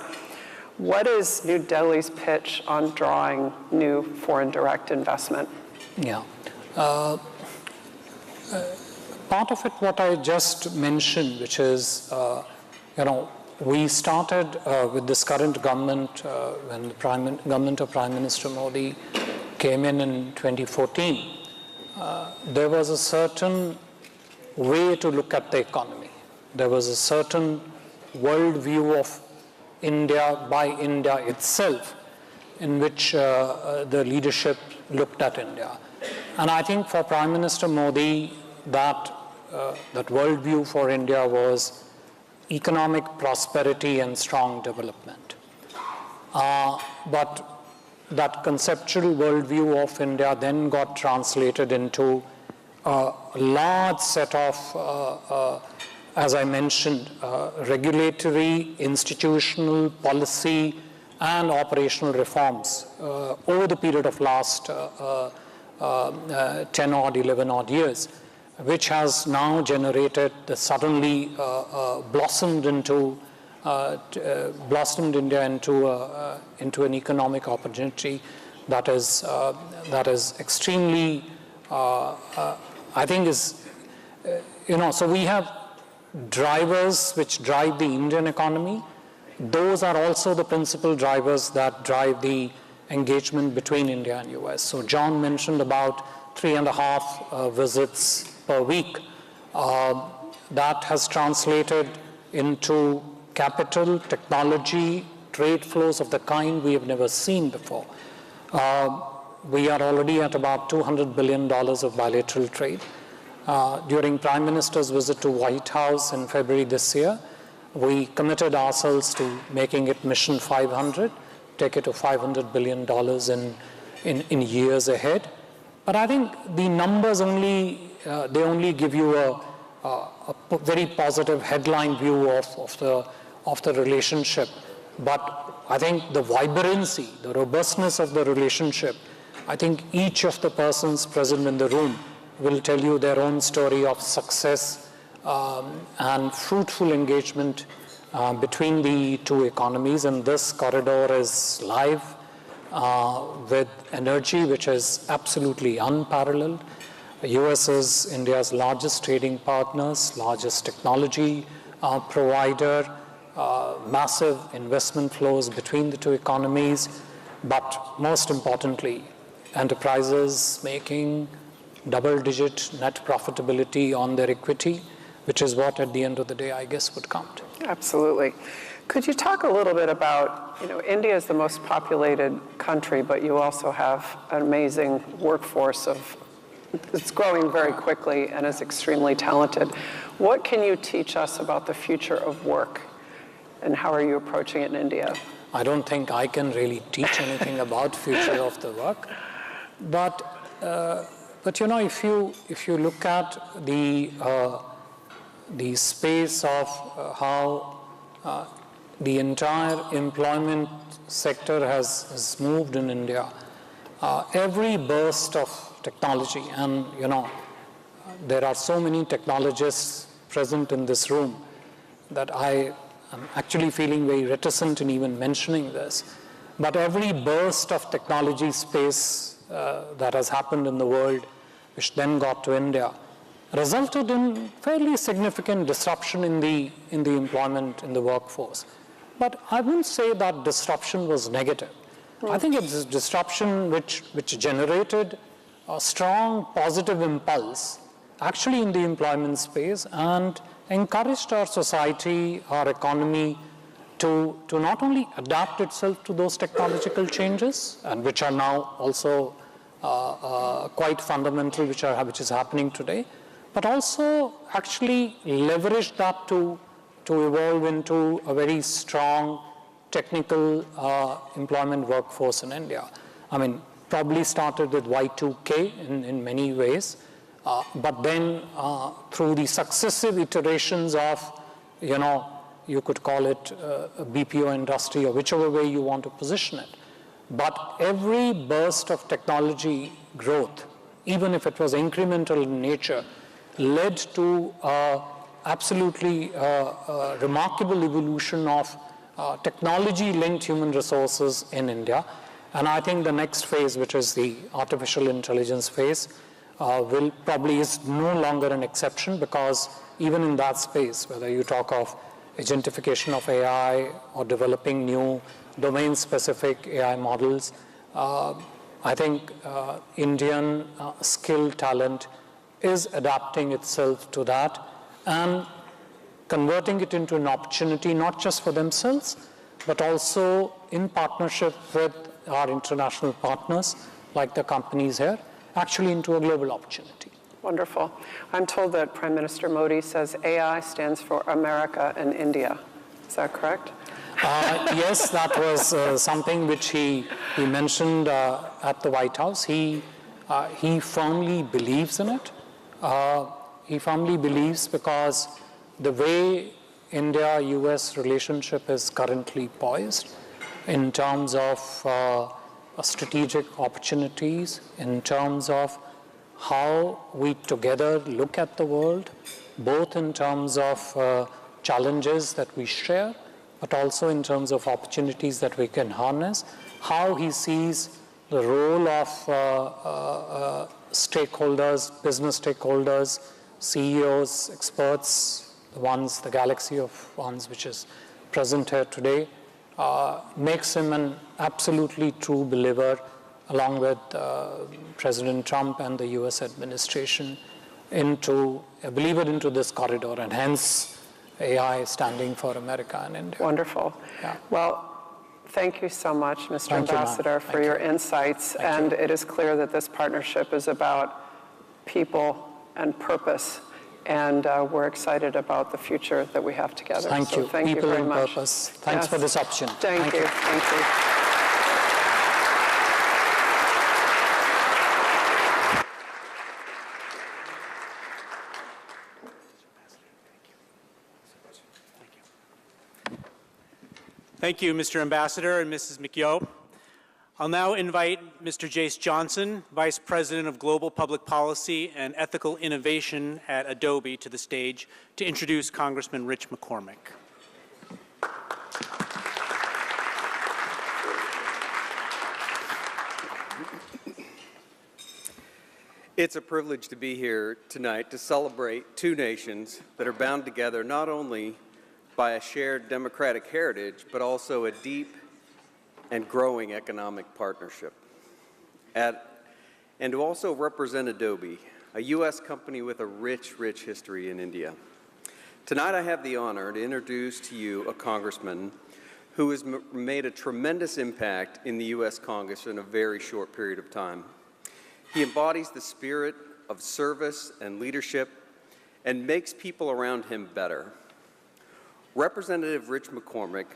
what is New Delhi's pitch on drawing new foreign direct investment? Yeah. Part of it, what I just mentioned, which is, we started with this current government when the government of Prime Minister Modi came in 2014. There was a certain way to look at the economy. There was a certain worldview of India by India itself in which the leadership looked at India. And I think for Prime Minister Modi, that worldview for India was economic prosperity and strong development. But that conceptual worldview of India then got translated into a large set of, as I mentioned, regulatory, institutional, policy, and operational reforms over the period of last 10 odd, 11 odd years, which has now generated, suddenly blossomed into blossomed India into an economic opportunity that is extremely, I think is, so we have drivers which drive the Indian economy. Those are also the principal drivers that drive the engagement between India and US. So John mentioned about 3.5 visits per week. That has translated into capital, technology, trade flows of the kind we have never seen before. We are already at about $200 billion of bilateral trade. During Prime Minister's visit to White House in February this year, we committed ourselves to making it Mission 500, take it to $500 billion in years ahead. But I think the numbers only give you a very positive headline view of the relationship. But I think the vibrancy, the robustness of the relationship, I think each of the persons present in the room will tell you their own story of success and fruitful engagement between the two economies. And this corridor is live with energy which is absolutely unparalleled. The US is India's largest trading partners, largest technology provider, massive investment flows between the two economies, but most importantly, enterprises making double-digit net profitability on their equity, which is what at the end of the day, I guess, would count. Absolutely. Could you talk a little bit about, India is the most populated country, but you also have an amazing workforce it's growing very quickly and is extremely talented. What can you teach us about the future of work, and how are you approaching it in India? I don't think I can really teach anything about future of the work, but if you look at the space of how the entire employment sector has moved in India, every burst of technology, and there are so many technologists present in this room that I am actually feeling very reticent in even mentioning this. But every burst of technology space that has happened in the world, which then got to India, resulted in fairly significant disruption in the employment, in the workforce. But I wouldn't say that disruption was negative. I think it's a disruption which generated a strong positive impulse actually in the employment space and encouraged our society, our economy to not only adapt itself to those technological changes, and which are now also quite fundamental, which is happening today, but also actually leverage that to evolve into a very strong technical employment workforce in India. I mean, probably started with Y2K in many ways, but then through the successive iterations of, you could call it a BPO industry or whichever way you want to position it. But every burst of technology growth, even if it was incremental in nature, led to absolutely remarkable evolution of technology-linked human resources in India. And I think the next phase, which is the artificial intelligence phase, is no longer an exception, because even in that space, whether you talk of agentification of AI or developing new domain-specific AI models, I think Indian skilled talent is adapting itself to that and converting it into an opportunity not just for themselves, but also in partnership with our international partners, like the companies here, actually into a global opportunity. Wonderful. I'm told that Prime Minister Modi says AI stands for America and India. Is that correct? Yes, that was something which he mentioned at the White House. He firmly believes in it. He firmly believes because the way India-US relationship is currently poised in terms of strategic opportunities, in terms of how we together look at the world, both in terms of challenges that we share, but also in terms of opportunities that we can harness, how he sees the role of stakeholders, business stakeholders, CEOs, experts, the galaxy of ones which is present here today, makes him an absolutely true believer, along with President Trump and the US administration, a believer into this corridor, and hence AI standing for America and India. Wonderful. Yeah. Well, thank you so much, Mr. Thank you, Ambassador, for your insights. And it is clear that this partnership is about people and purpose. And we're excited about the future that we have together. Thank you. Thank people you very and much. purpose. Thanks for this option. Thank you. Thank you. Thank you, Mr. Ambassador and Mrs. McYo. I'll now invite Mr. Jace Johnson, Vice President of Global Public Policy and Ethical Innovation at Adobe, to the stage to introduce Congressman Rich McCormack. It's a privilege to be here tonight to celebrate two nations that are bound together not only by a shared democratic heritage, but also a deep and growing economic partnership. And to also represent Adobe, a U.S. company with a rich history in India. Tonight I have the honor to introduce to you a congressman who has made a tremendous impact in the U.S. Congress in a very short period of time. He embodies the spirit of service and leadership and makes people around him better. Representative Rich McCormack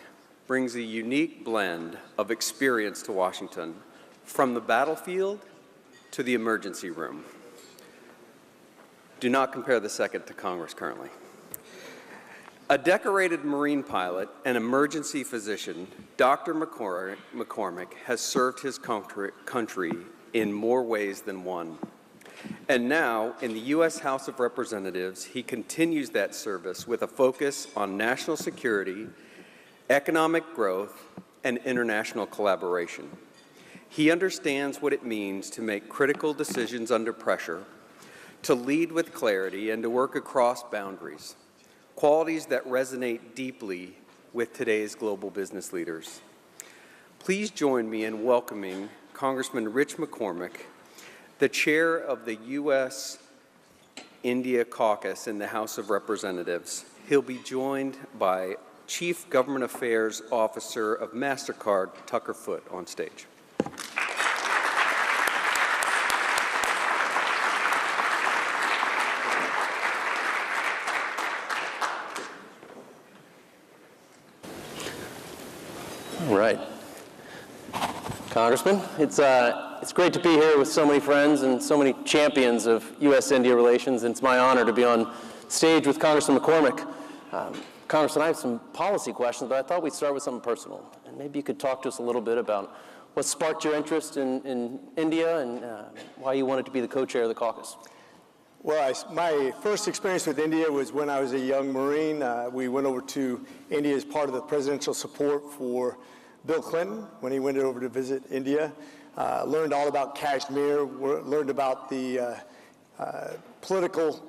brings a unique blend of experience to Washington, from the battlefield to the emergency room. Do not compare the second to Congress currently. A decorated Marine pilot and emergency physician, Dr. McCormack has served his country in more ways than one. And now, in the U.S. House of Representatives, he continues that service with a focus on national security, economic growth, and international collaboration. He understands what it means to make critical decisions under pressure, to lead with clarity, and to work across boundaries, qualities that resonate deeply with today's global business leaders. Please join me in welcoming Congressman Rich McCormack, the chair of the U.S. India caucus in the House of Representatives. He'll be joined by Chief Government Affairs Officer of MasterCard, Tucker Foote, on stage. All right. Congressman, it's great to be here with so many friends and so many champions of U.S.-India relations, and it's my honor to be on stage with Congressman McCormack. Congressman, I have some policy questions, but I thought we'd start with something personal. And maybe you could talk to us a little bit about what sparked your interest in India and why you wanted to be the co-chair of the caucus. Well, my first experience with India was when I was a young Marine. We went over to India as part of the presidential support for Bill Clinton when he went over to visit India. Learned all about Kashmir, learned about the political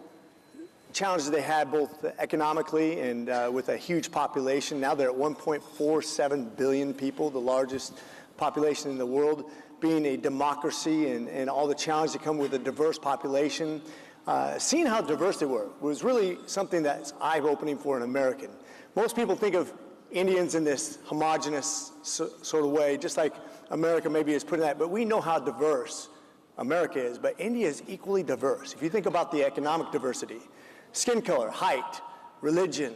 challenges they had both economically and with a huge population. Now they're at 1.47 billion people, the largest population in the world. Being a democracy and all the challenges that come with a diverse population, seeing how diverse they were was really something that's eye-opening for an American. Most people think of Indians in this homogenous sort of way, just like America maybe is putting that, but we know how diverse America is, but India is equally diverse. If you think about the economic diversity, skin color, height, religion,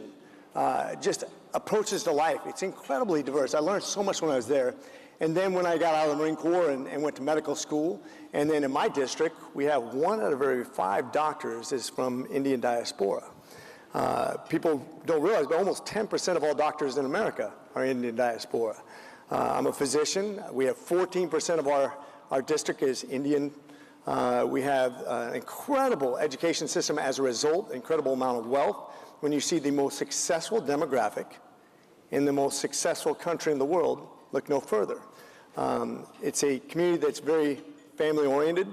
just approaches to life, it's incredibly diverse. I learned so much when I was there. And then when I got out of the Marine Corps and went to medical school, and then in my district, we have 1 out of every 5 doctors is from Indian diaspora. People don't realize, but almost 10% of all doctors in America are Indian diaspora. I'm a physician. We have 14% of our district is Indian. We have an incredible education system as a result, incredible amount of wealth. When you see the most successful demographic in the most successful country in the world, look no further. It's a community that's very family-oriented,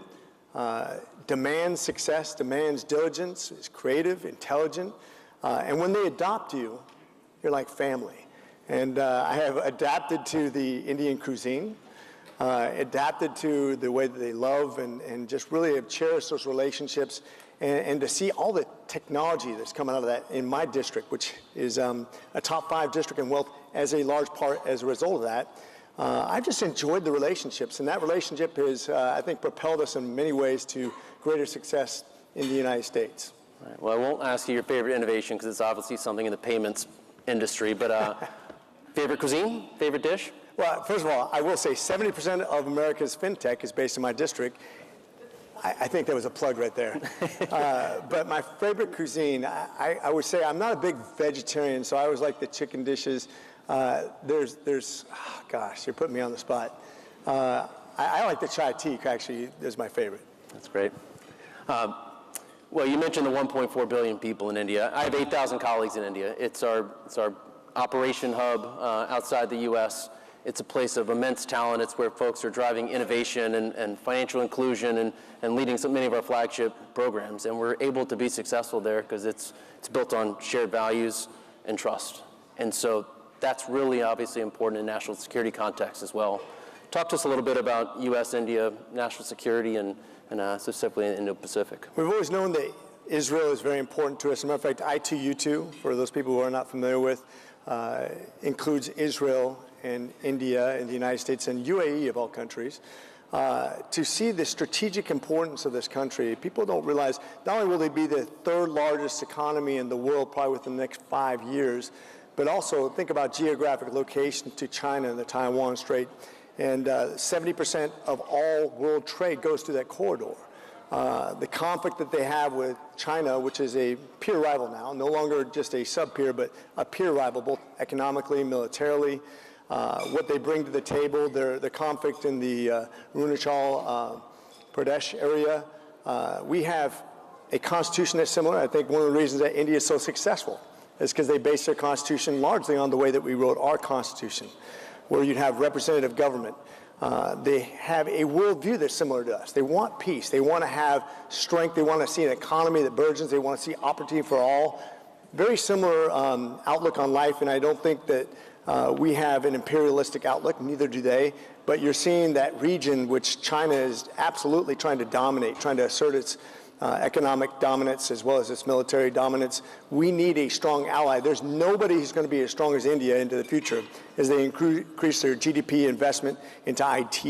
demands success, demands diligence, is creative, intelligent, and when they adopt you, you're like family. And I have adapted to the Indian cuisine, adapted to the way that they love and just really have cherished those relationships, and to see all the technology that's coming out of that in my district, which is a top 5 district in wealth as a large part as a result of that. I've just enjoyed the relationships, and that relationship has, I think, propelled us in many ways to greater success in the United States. Right. Well, I won't ask you your favorite innovation because it's obviously something in the payments industry, but favorite cuisine, favorite dish? Well, first of all, I will say 70% of America's fintech is based in my district. I think that was a plug right there. But my favorite cuisine, I would say I'm not a big vegetarian, so I always like the chicken dishes. Gosh, you're putting me on the spot. I like the chai tea, actually, is my favorite. That's great. Well, you mentioned the 1.4 billion people in India. I have 8,000 colleagues in India. It's our operation hub outside the U.S. It's a place of immense talent. It's where folks are driving innovation and financial inclusion and leading so many of our flagship programs. And we're able to be successful there because it's built on shared values and trust. And so that's really obviously important in national security context as well. Talk to us a little bit about U.S. India national security and specifically in Indo-Pacific. We've always known that Israel is very important to us. As a matter of fact, I2U2, for those people who are not familiar with, includes Israel and India and the United States and UAE of all countries. To see the strategic importance of this country, people don't realize not only will they be the 3rd largest economy in the world probably within the next 5 years, but also think about geographic location to China and the Taiwan Strait. And 70% of all world trade goes through that corridor. The conflict that they have with China, which is a peer rival now, no longer just a sub-peer, but a peer rival, both economically, militarily, what they bring to the table, the conflict in the Arunachal Pradesh area. We have a constitution that's similar. I think one of the reasons that India is so successful is because they base their constitution largely on the way that we wrote our constitution, where you'd have representative government. They have a worldview that's similar to us. They want peace. They want to have strength. They want to see an economy that burgeons. They want to see opportunity for all. Very similar outlook on life, and I don't think that we have an imperialistic outlook, neither do they. But you're seeing that region, which China is absolutely trying to dominate, trying to assert its economic dominance as well as its military dominance. We need a strong ally. There's nobody who's going to be as strong as India into the future as they increase their GDP investment into IT,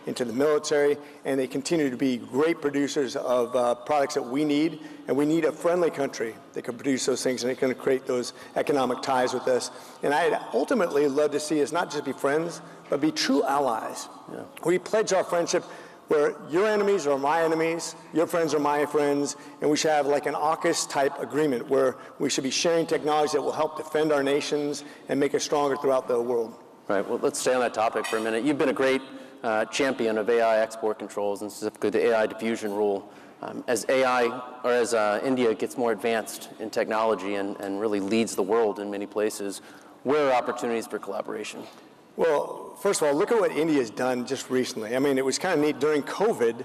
into the military, and they continue to be great producers of products that we need. And we need a friendly country that can produce those things and it can create those economic ties with us. And I'd ultimately love to see us not just be friends, but be true allies. Yeah. We pledge our friendship where your enemies are my enemies, your friends are my friends, and we should have like an AUKUS type agreement where we should be sharing technology that will help defend our nations and make us stronger throughout the world. Right, well, let's stay on that topic for a minute. You've been a great champion of AI export controls and specifically the AI diffusion rule. As India gets more advanced in technology and really leads the world in many places, where are opportunities for collaboration? Well, first of all, look at what India has done just recently. I mean, it was kind of neat. During COVID,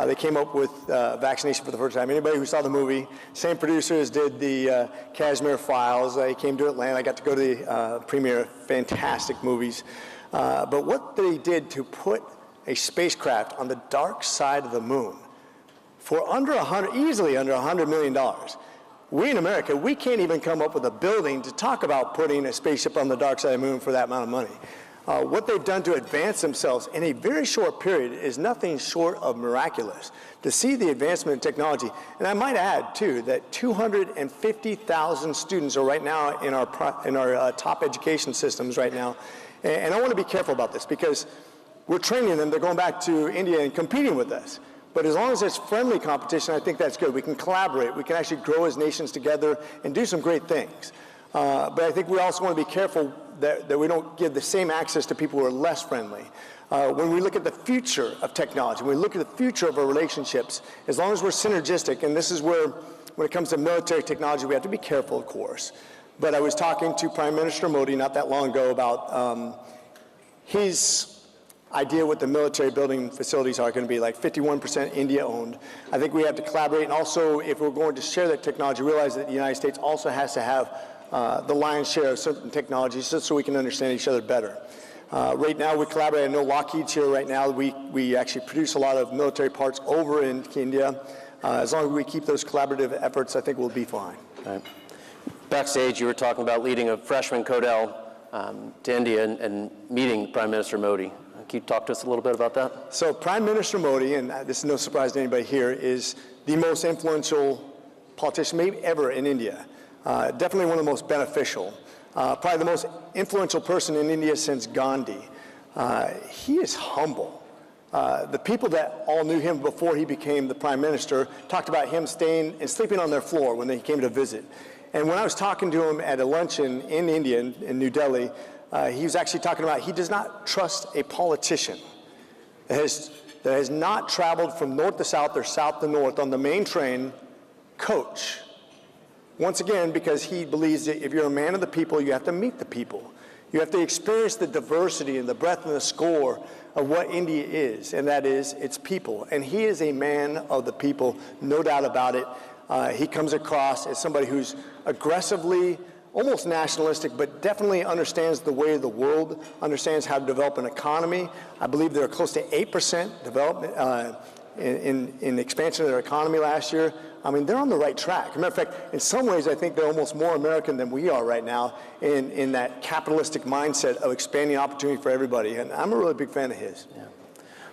they came up with vaccination for the first time. Anybody who saw the movie, same producers did the Kashmir Files. They came to Atlanta. I got to go to the premiere. Fantastic movies. But what they did to put a spacecraft on the dark side of the moon for easily under $100 million. We in America, we can't even come up with a building to talk about putting a spaceship on the dark side of the moon for that amount of money. What they've done to advance themselves in a very short period is nothing short of miraculous. To see the advancement in technology, and I might add too that 250,000 students are right now in our top education systems right now, and I want to be careful about this because we're training them. They're going back to India and competing with us. But as long as there's friendly competition, I think that's good. We can collaborate. We can actually grow as nations together and do some great things. But I think we also want to be careful that we don't give the same access to people who are less friendly. When we look at the future of technology, when we look at the future of our relationships, as long as we're synergistic, and this is where, when it comes to military technology, we have to be careful, of course. but I was talking to Prime Minister Modi not that long ago about his idea what the military building facilities are going to be, like 51% India owned. I think we have to collaborate, and also if we're going to share that technology, realize that the United States also has to have the lion's share of certain technologies just so we can understand each other better. Right now we collaborate. I know Lockheed's here right now. We actually produce a lot of military parts over in India. As long as we keep those collaborative efforts, I think we'll be fine. Right. Backstage, you were talking about leading a freshman Codell to India and meeting Prime Minister Modi. Can you talk to us a little bit about that? So Prime Minister Modi, and this is no surprise to anybody here, is the most influential politician maybe ever in India. Definitely one of the most beneficial. Probably the most influential person in India since Gandhi. He is humble. The people that all knew him before he became the Prime Minister talked about him staying and sleeping on their floor when they came to visit. And when I was talking to him at a luncheon in India, in New Delhi, he was actually talking about he does not trust a politician that has not traveled from north to south or south to north on the main train coach. Once again, because he believes that if you're a man of the people, you have to meet the people. You have to experience the diversity and the breadth and the score of what India is, and that is its people. And he is a man of the people, no doubt about it. He comes across as somebody who's aggressively, almost nationalistic, but definitely understands the way of the world, understands how to develop an economy. I believe they're close to 8% development in expansion of their economy last year. I mean, they're on the right track. As a matter of fact, in some ways, I think they're almost more American than we are right now in that capitalistic mindset of expanding opportunity for everybody. And I'm a really big fan of his. Yeah.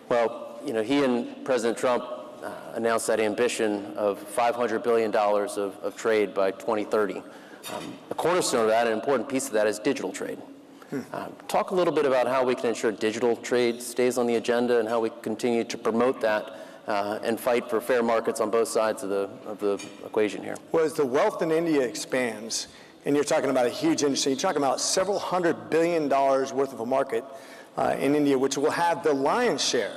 Well, you know, he and President Trump announced that ambition of $500 billion of trade by 2030. A cornerstone of that, an important piece of that, is digital trade. Talk a little bit about how we can ensure digital trade stays on the agenda and how we continue to promote that and fight for fair markets on both sides of the equation here. Well, as the wealth in India expands, and you're talking about a huge industry, you're talking about several $100 billion worth of a market in India, which will have the lion's share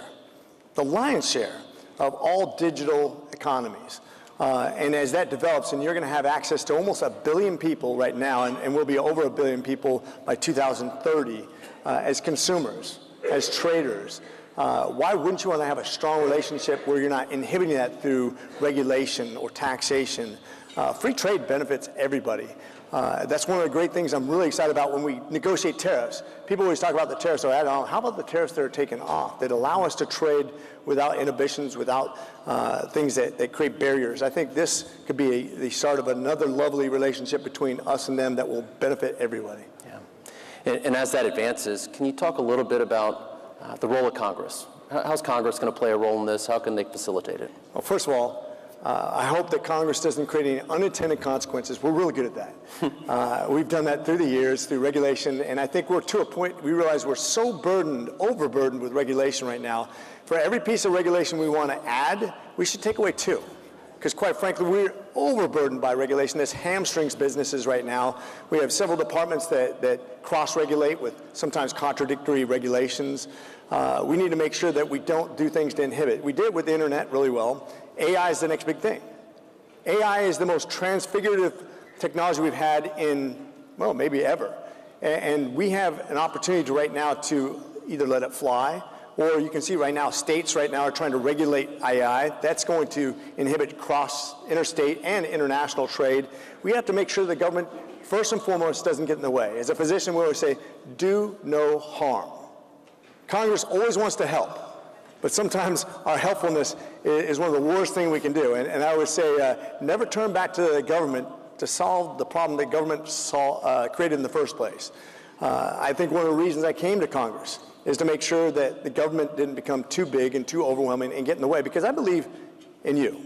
of all digital economies. And as that develops, and you're going to have access to almost 1 billion people right now, and we'll be over 1 billion people by 2030 as consumers, as traders. Why wouldn't you want to have a strong relationship where you're not inhibiting that through regulation or taxation? Free trade benefits everybody. That's one of the great things I'm really excited about when we negotiate tariffs. People always talk about the tariffs that are added on. How about the tariffs that are taken off, that allow us to trade without inhibitions, without things that create barriers? I think this could be the start of another lovely relationship between us and them that will benefit everybody. Yeah. And as that advances, can you talk a little bit about the role of Congress? How's Congress going to play a role in this? How can they facilitate it? Well, first of all, I hope that Congress doesn't create any unintended consequences. We're really good at that. We've done that through the years, through regulation, and I think we're to a point we realize we're so overburdened with regulation right now. For every piece of regulation we want to add, we should take away 2. Because quite frankly, we're overburdened by regulation. This hamstrings businesses right now. We have several departments that cross-regulate with sometimes contradictory regulations. We need to make sure that we don't do things to inhibit. We did with the internet really well. AI is the next big thing. AI is the most transfigurative technology we've had in, well, maybe ever. And we have an opportunity right now to either let it fly, or you can see right now, states right now are trying to regulate AI. That's going to inhibit interstate and international trade. We have to make sure the government, first and foremost, doesn't get in the way. As a physician, we always say, do no harm. Congress always wants to help, but sometimes our helpfulness is one of the worst things we can do. And I always say, never turn back to the government to solve the problem that government created in the first place. I think one of the reasons I came to Congress is to make sure that the government didn't become too big and too overwhelming and get in the way, because I believe in you.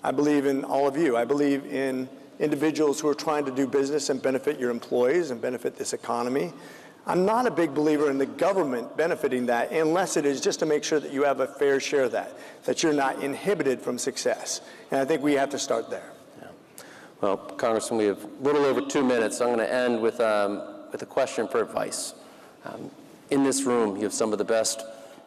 I believe in all of you. I believe in individuals who are trying to do business and benefit your employees and benefit this economy. I'm not a big believer in the government benefiting that unless it is just to make sure that you have a fair share of that you're not inhibited from success. And I think we have to start there. Yeah. Well, Congressman, we have a little over 2 minutes. I'm going to end with a question for advice. In this room, you have some of the best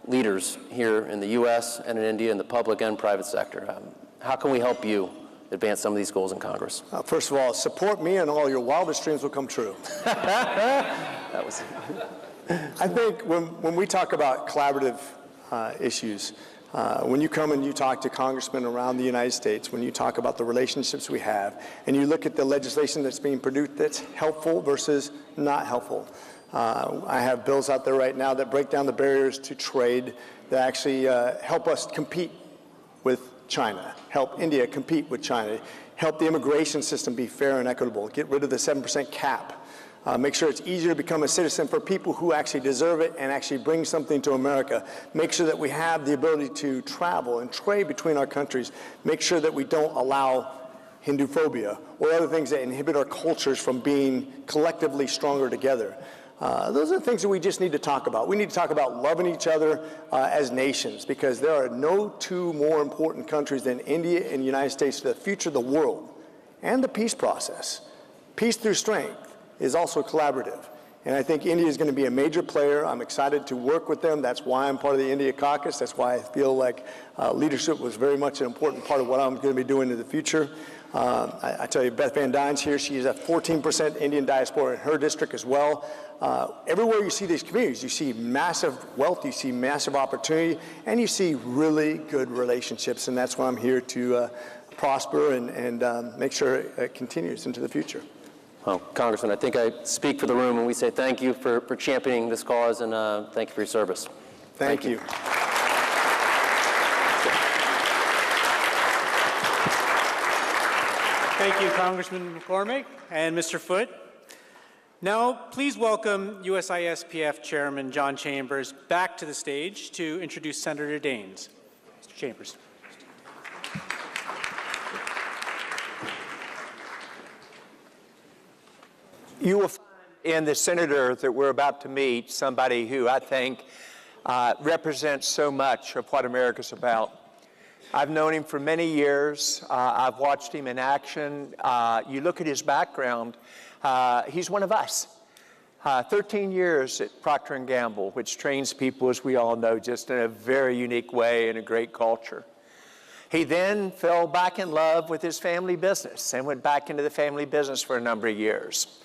leaders here in the U.S. and in India, in the public and private sector. How can we help you advance some of these goals in Congress? First of all, support me and all your wildest dreams will come true. That was. I think when we talk about collaborative issues, when you come and you talk to congressmen around the United States, when you talk about the relationships we have, and you look at the legislation that's being produced that's helpful versus not helpful. I have bills out there right now that break down the barriers to trade that actually help us compete with China, help India compete with China, help the immigration system be fair and equitable, get rid of the 7% cap. Make sure it's easier to become a citizen for people who actually deserve it and actually bring something to America. Make sure that we have the ability to travel and trade between our countries. Make sure that we don't allow Hindu phobia or other things that inhibit our cultures from being collectively stronger together. Those are the things that we just need to talk about. We need to talk about loving each other as nations, because there are no two more important countries than India and the United States to the future of the world and the peace process. Peace through strength is also collaborative. And I think India is going to be a major player. I'm excited to work with them. That's why I'm part of the India caucus. That's why I feel like leadership was very much an important part of what I'm going to be doing in the future. I tell you, Beth Van Dyne's here. She is a 14% Indian diaspora in her district as well. Everywhere you see these communities, you see massive wealth, you see massive opportunity, and you see really good relationships. And that's why I'm here to prosper and make sure it continues into the future. Well, Congressman, I think I speak for the room when we say thank you for championing this cause, and thank you for your service. Thank you. Thank you, Congressman McCormack and Mr. Foote. Now, please welcome USISPF Chairman John Chambers back to the stage to introduce Senator Daines. Mr. Chambers. You will find in the senator that we're about to meet somebody who I think represents so much of what America's about. I've known him for many years. I've watched him in action. You look at his background, he's one of us. 13 years at Procter & Gamble, which trains people, as we all know, just in a very unique way and a great culture. He then fell back in love with his family business and went back into the family business for a number of years.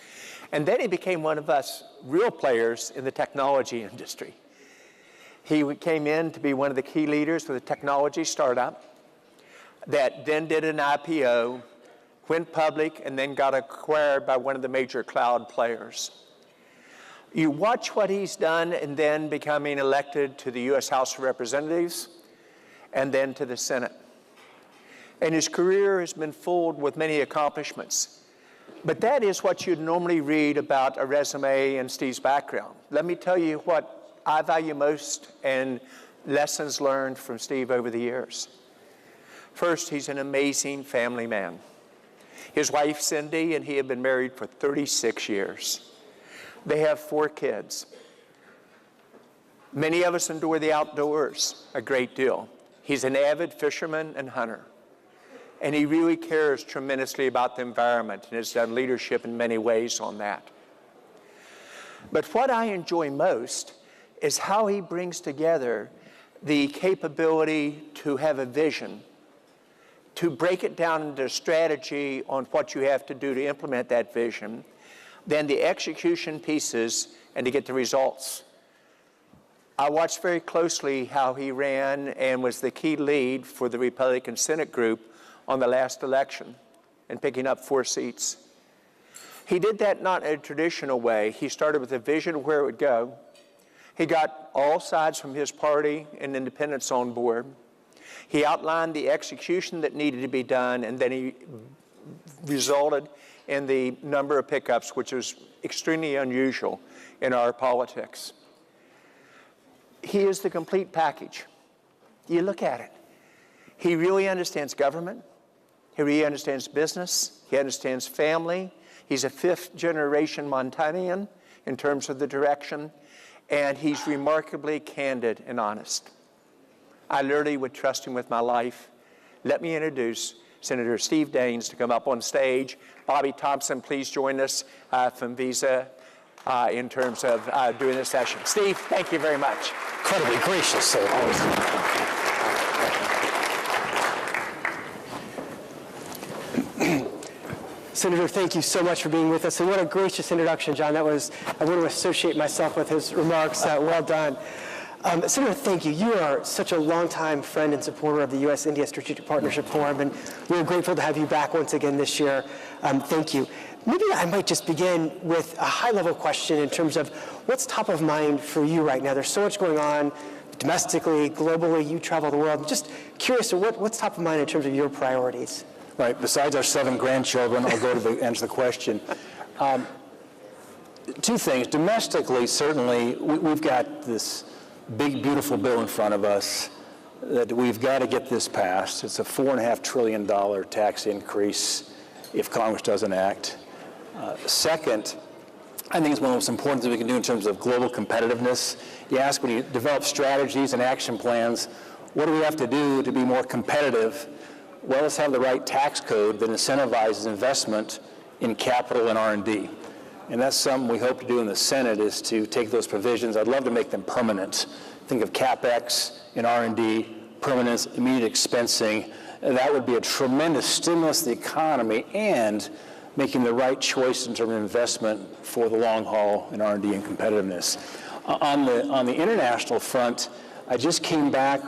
And then he became one of us real players in the technology industry. He came in to be one of the key leaders with a technology startup that then did an IPO, went public, and then got acquired by one of the major cloud players. You watch what he's done and then becoming elected to the U.S. House of Representatives and then to the Senate. And his career has been filled with many accomplishments. But that is what you'd normally read about a resume and Steve's background. Let me tell you what I value most and lessons learned from Steve over the years. First, he's an amazing family man. His wife, Cindy, and he have been married for 36 years. They have 4 kids. Many of us enjoy the outdoors a great deal. He's an avid fisherman and hunter. And he really cares tremendously about the environment and has done leadership in many ways on that. But what I enjoy most is how he brings together the capability to have a vision, to break it down into a strategy on what you have to do to implement that vision, then the execution pieces, and to get the results. I watched very closely how he ran and was the key lead for the Republican Senate group on the last election and picking up 4 seats. He did that not in a traditional way. He started with a vision of where it would go. He got all sides from his party and independents on board. He outlined the execution that needed to be done, and then he resulted in the number of pickups, which was extremely unusual in our politics. He is the complete package. You look at it. He really understands government. He really understands business. He understands family. He's a 5th-generation Montanian in terms of the direction, and he's remarkably candid and honest. I literally would trust him with my life. Let me introduce Senator Steve Daines to come up on stage. Bobby Thompson, please join us from Visa in terms of doing this session. Steve, thank you very much. Incredibly gracious, sir. Always. Senator, thank you so much for being with us. And what a gracious introduction, John. I want to associate myself with his remarks. Well done. Senator, thank you. You are such a longtime friend and supporter of the U.S. India Strategic Partnership Forum, and we're grateful to have you back once again this year. Thank you. Maybe I might just begin with a high-level question in terms of what's top of mind for you right now. There's so much going on domestically, globally. You travel the world. I'm just curious, what's top of mind in terms of your priorities? Right. Besides our 7 grandchildren, I'll go to answer the question. 2 things. Domestically, certainly, we've got this big, beautiful bill in front of us that we've got to get this passed. It's a $4.5 trillion tax increase if Congress doesn't act. Second, I think it's one of the most important things we can do in terms of global competitiveness. You ask, when you develop strategies and action plans, what do we have to do to be more competitive? Well, let's have the right tax code that incentivizes investment in capital and R&D. And that's something we hope to do in the Senate, is to take those provisions. I'd love to make them permanent. Think of CapEx and R&D, permanence, immediate expensing. That would be a tremendous stimulus to the economy and making the right choice in terms of investment for the long haul in R&D and competitiveness. On the international front, I just came back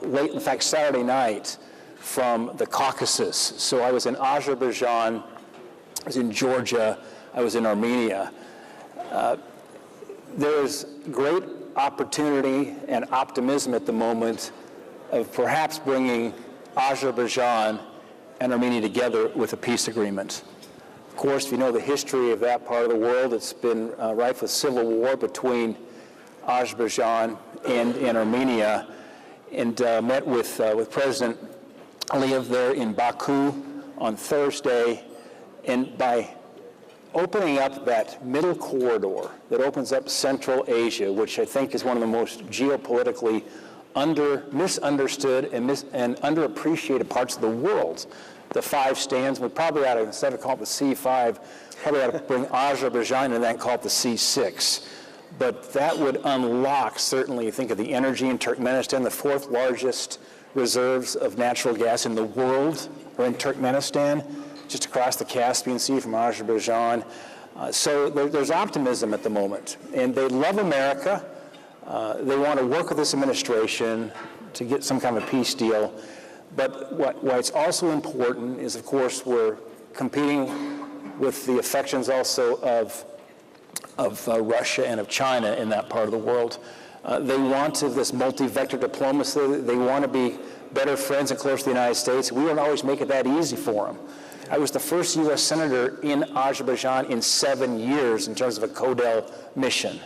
late, in fact, Saturday night from the Caucasus. So I was in Azerbaijan, I was in Georgia, I was in Armenia. There's great opportunity and optimism at the moment of perhaps bringing Azerbaijan and Armenia together with a peace agreement. Of course, if you know the history of that part of the world, it's been rife with civil war between Azerbaijan and Armenia, and met with President Aliyev there in Baku on Thursday, and by opening up that middle corridor that opens up Central Asia, which I think is one of the most geopolitically misunderstood and underappreciated parts of the world. The 5 stands, we probably ought to, instead of call it the C5, probably ought to bring Azerbaijan and then call it the C6. But that would unlock, certainly, you think of the energy in Turkmenistan, the 4th largest reserves of natural gas in the world are in Turkmenistan, just across the Caspian Sea from Azerbaijan. So there's optimism at the moment. And they love America. They want to work with this administration to get some kind of a peace deal. But what's also important is, of course, we're competing with the affections also of Russia and of China in that part of the world. They want this multi-vector diplomacy. They want to be better friends and close to the United States. We don't always make it that easy for them. I was the first U.S. Senator in Azerbaijan in 7 years in terms of a CODEL mission.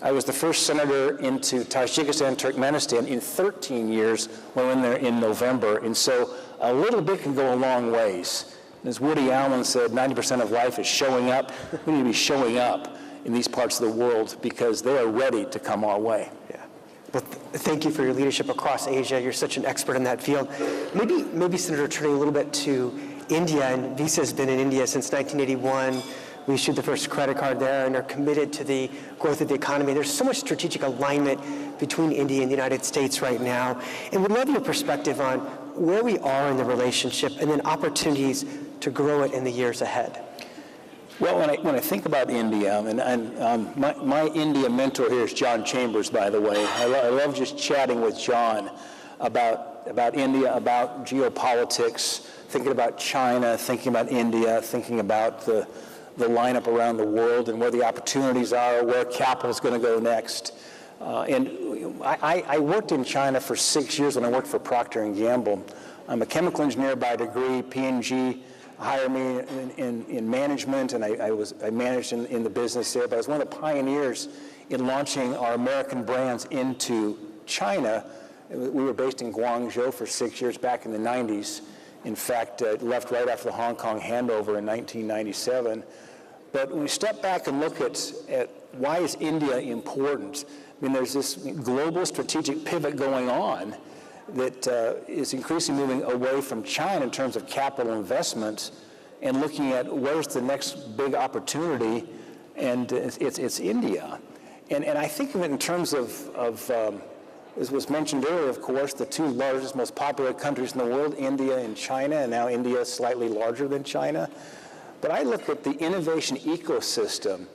I was the first senator into Tajikistan and Turkmenistan in 13 years when I went there in November. And so a little bit can go a long ways. As Woody Allen said, 90% of life is showing up. We need to be showing up in these parts of the world because they are ready to come our way. Yeah. Well, thank you for your leadership across Asia. You're such an expert in that field. Maybe Senator, turning a little bit to India, and Visa has been in India since 1981. We issued the first credit card there and are committed to the growth of the economy. There's so much strategic alignment between India and the United States right now. And we'd love your perspective on where we are in the relationship and then opportunities to grow it in the years ahead. Well, when I think about India, and my India mentor here is John Chambers, by the way. I love just chatting with John about India, about geopolitics, thinking about China, thinking about India, thinking about the lineup around the world and where the opportunities are, where capital is going to go next. And I worked in China for 6 years when I worked for Procter & Gamble. I'm a chemical engineer by degree. P&G hired me in management, and I managed in the business there. But I was one of the pioneers in launching our American brands into China. We were based in Guangzhou for 6 years back in the 90s. In fact, left right after the Hong Kong handover in 1997. But when we step back and look at why is India important, I mean, there's this global strategic pivot going on that is increasingly moving away from China in terms of capital investment and looking at where's the next big opportunity, and it's India. And I think of it in terms of As was mentioned earlier, of course, the two largest, most popular countries in the world, India and China, and now India is slightly larger than China. But I look at the innovation ecosystem,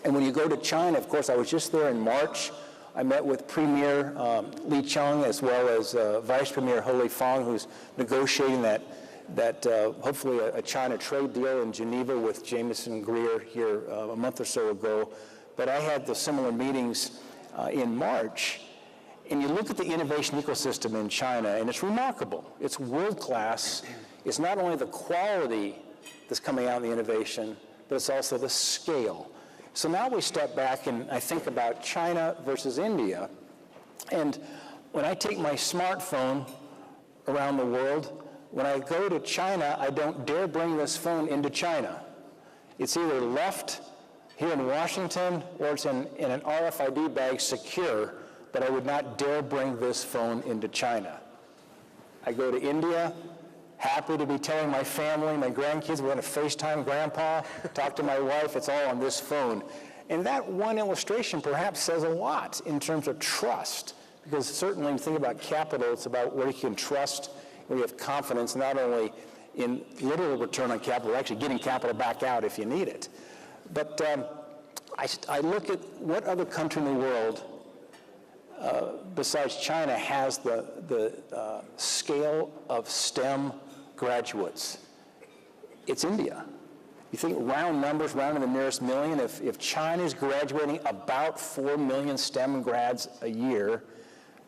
and when you go to China, of course, I was just there in March. I met with Premier Li Qiang as well as Vice Premier Ho Lifang, who's negotiating that hopefully a China trade deal in Geneva with Jameson Greer here a month or so ago. But I had the similar meetings in March. And you look at the innovation ecosystem in China, and it's remarkable. It's world-class. It's not only the quality that's coming out of the innovation, but it's also the scale. So now we step back and I think about China versus India. And when I take my smartphone around the world, when I go to China, I don't dare bring this phone into China. It's either left here in Washington or it's in an RFID bag secure, but I would not dare bring this phone into China. I go to India, happy to be telling my family, my grandkids, we're going to FaceTime Grandpa, talk to my wife, it's all on this phone. And that one illustration perhaps says a lot in terms of trust, because certainly when you think about capital, it's about where you can trust, where you have confidence, not only in literal return on capital, actually getting capital back out if you need it. But I look at what other country in the world besides China has the scale of STEM graduates. It's India. You think round numbers, round in the nearest million, if China is graduating about 4 million STEM grads a year,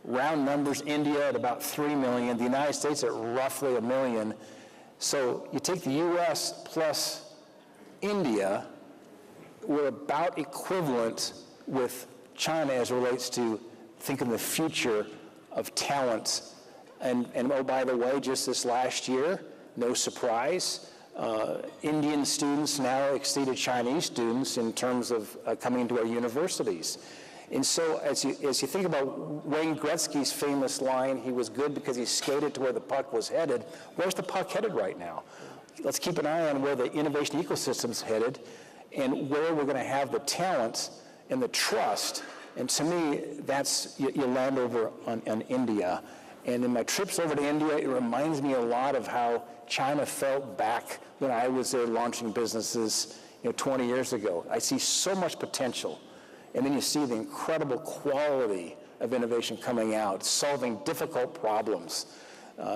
round numbers, India at about 3 million, the United States at roughly 1 million. So you take the US plus India, we're about equivalent with China as it relates to thinking the future of talent. And oh, by the way, just this last year, no surprise, Indian students now exceeded Chinese students in terms of coming into our universities. And so as you think about Wayne Gretzky's famous line, he was good because he skated to where the puck was headed. Where's the puck headed right now? Let's keep an eye on where the innovation ecosystem's headed and where we're going to have the talent and the trust. And to me, that's, you land over on India. And in my trips over to India, it reminds me a lot of how China felt back when I was there launching businesses 20 years ago. I see so much potential. And then you see the incredible quality of innovation coming out, solving difficult problems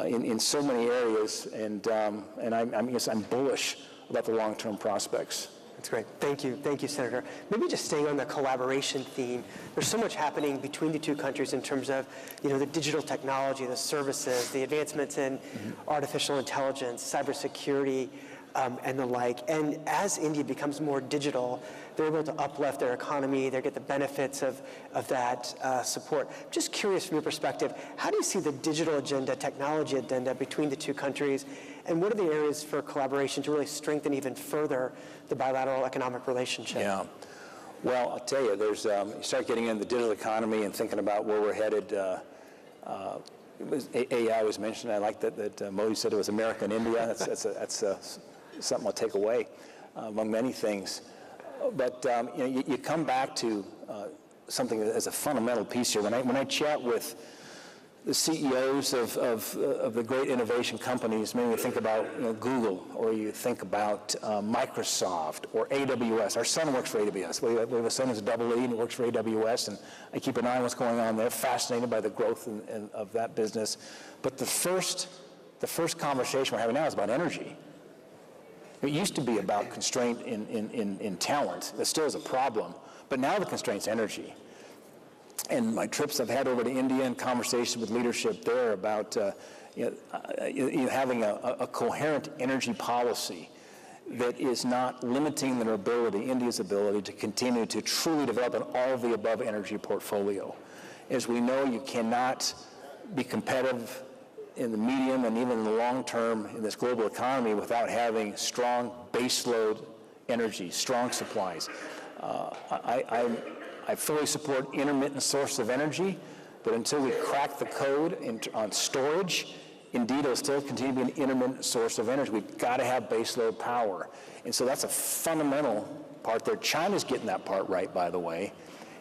in so many areas. And I'm bullish about the long-term prospects. That's great. Thank you, Senator. Maybe just staying on the collaboration theme, there's so much happening between the two countries in terms of, the digital technology, the services, the advancements in artificial intelligence, cybersecurity, and the like. And as India becomes more digital, they're able to uplift their economy, they get the benefits of that support. I'm just curious from your perspective, how do you see the digital agenda, technology agenda between the two countries, and what are the areas for collaboration to really strengthen even further the bilateral economic relationship? Yeah. Well, I'll tell you, there's you start getting into the digital economy and thinking about where we're headed. AI was mentioned. I like that Modi said it was America and India. That's something I'll take away among many things. But you come back to something as a fundamental piece here. When I chat with the CEOs of the great innovation companies, maybe you think about Google, or you think about Microsoft or AWS. Our son works for AWS. We have a son who's a double E and he works for AWS, and I keep an eye on what's going on there, fascinated by the growth of that business. But the first conversation we're having now is about energy. It used to be about constraint in talent. That still is a problem, but now the constraint's energy. And my trips I've had over to India and conversations with leadership there about having a coherent energy policy that is not limiting their ability, India's ability, to continue to truly develop an all-of-the-above energy portfolio. As we know, you cannot be competitive in the medium and even in the long term in this global economy without having strong baseload energy, strong supplies. I fully support intermittent sources of energy, but until we crack the code on storage, indeed it'll still continue to be an intermittent source of energy. We've got to have baseload power. And so that's a fundamental part there. China's getting that part right, by the way.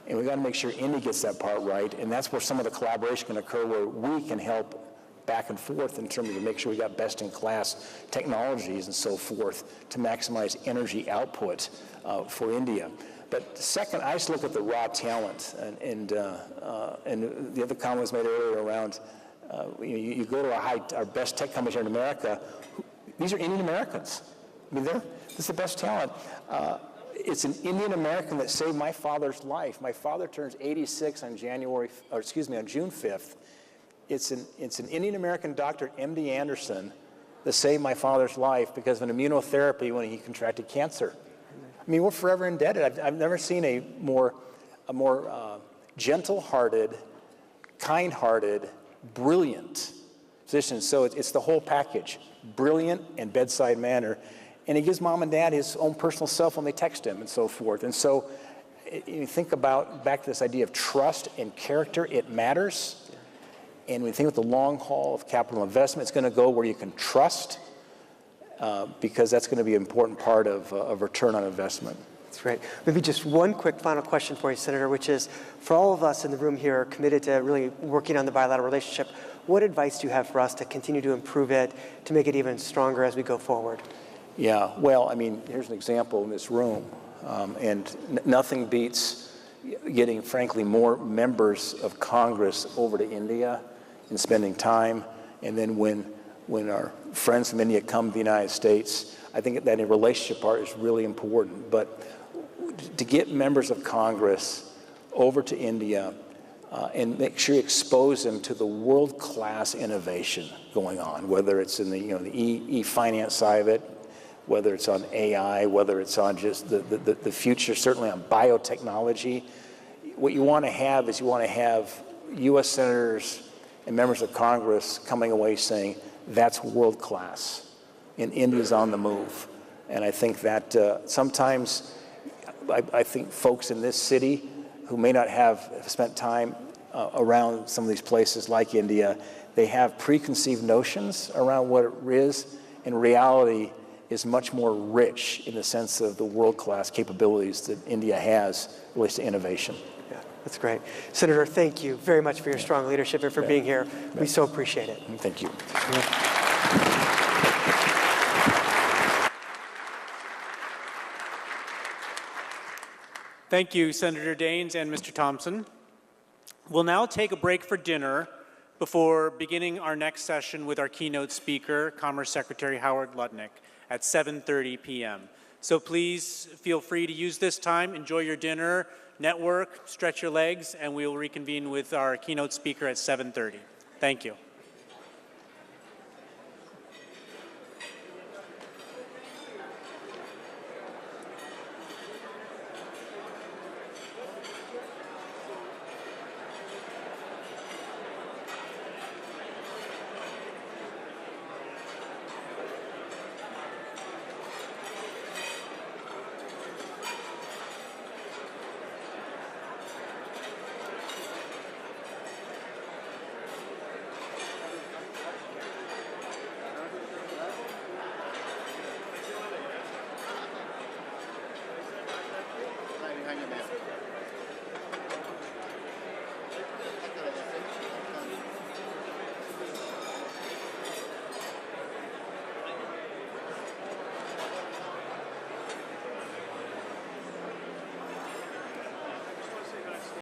And we've got to make sure India gets that part right, and that's where some of the collaboration can occur, where we can help back and forth in terms of make sure we got best-in-class technologies and so forth to maximize energy output for India. But second, I just look at the raw talent, and the other comment was made earlier around, you go to our best tech companies here in America, these are Indian Americans. I mean, this is the best talent. It's an Indian American that saved my father's life. My father turns 86 on June 5th. It's an Indian American doctor, M.D. Anderson, that saved my father's life because of an immunotherapy when he contracted cancer. I mean, we're forever indebted. I've never seen a more gentle-hearted, kind-hearted, brilliant physician. So it's the whole package, brilliant and bedside manner. And he gives mom and dad his own personal cell phone, they text him and so forth. And so you think about back to this idea of trust and character, it matters. And when you think of the long haul of capital investment, it's going to go where you can trust, because that's going to be an important part of return on investment. That's great. Maybe just one quick final question for you, Senator, which is, for all of us in the room here committed to really working on the bilateral relationship, what advice do you have for us to continue to improve it, to make it even stronger as we go forward? Yeah, well, I mean, here's an example in this room, and nothing beats getting, frankly, more members of Congress over to India and spending time, and then when our friends from India come to the United States, I think that a relationship part is really important. But to get members of Congress over to India and make sure you expose them to the world-class innovation going on, whether it's in the e-finance side of it, whether it's on AI, whether it's on just the future, certainly on biotechnology. What you want to have is U.S. senators and members of Congress coming away saying, that's world class, and India's on the move. And I think that sometimes, I think folks in this city who may not have spent time around some of these places like India, they have preconceived notions around what it is. In reality, is much more rich in the sense of the world-class capabilities that India has related to innovation. Yeah, that's great. Senator, thank you very much for your strong leadership and for being here. We so appreciate it. Thank you. Thank you, Senator Daines and Mr. Thompson. We'll now take a break for dinner before beginning our next session with our keynote speaker, Commerce Secretary Howard Lutnick, at 7:30 p.m. So please feel free to use this time, enjoy your dinner, network, stretch your legs, and we will reconvene with our keynote speaker at 7:30. Thank you.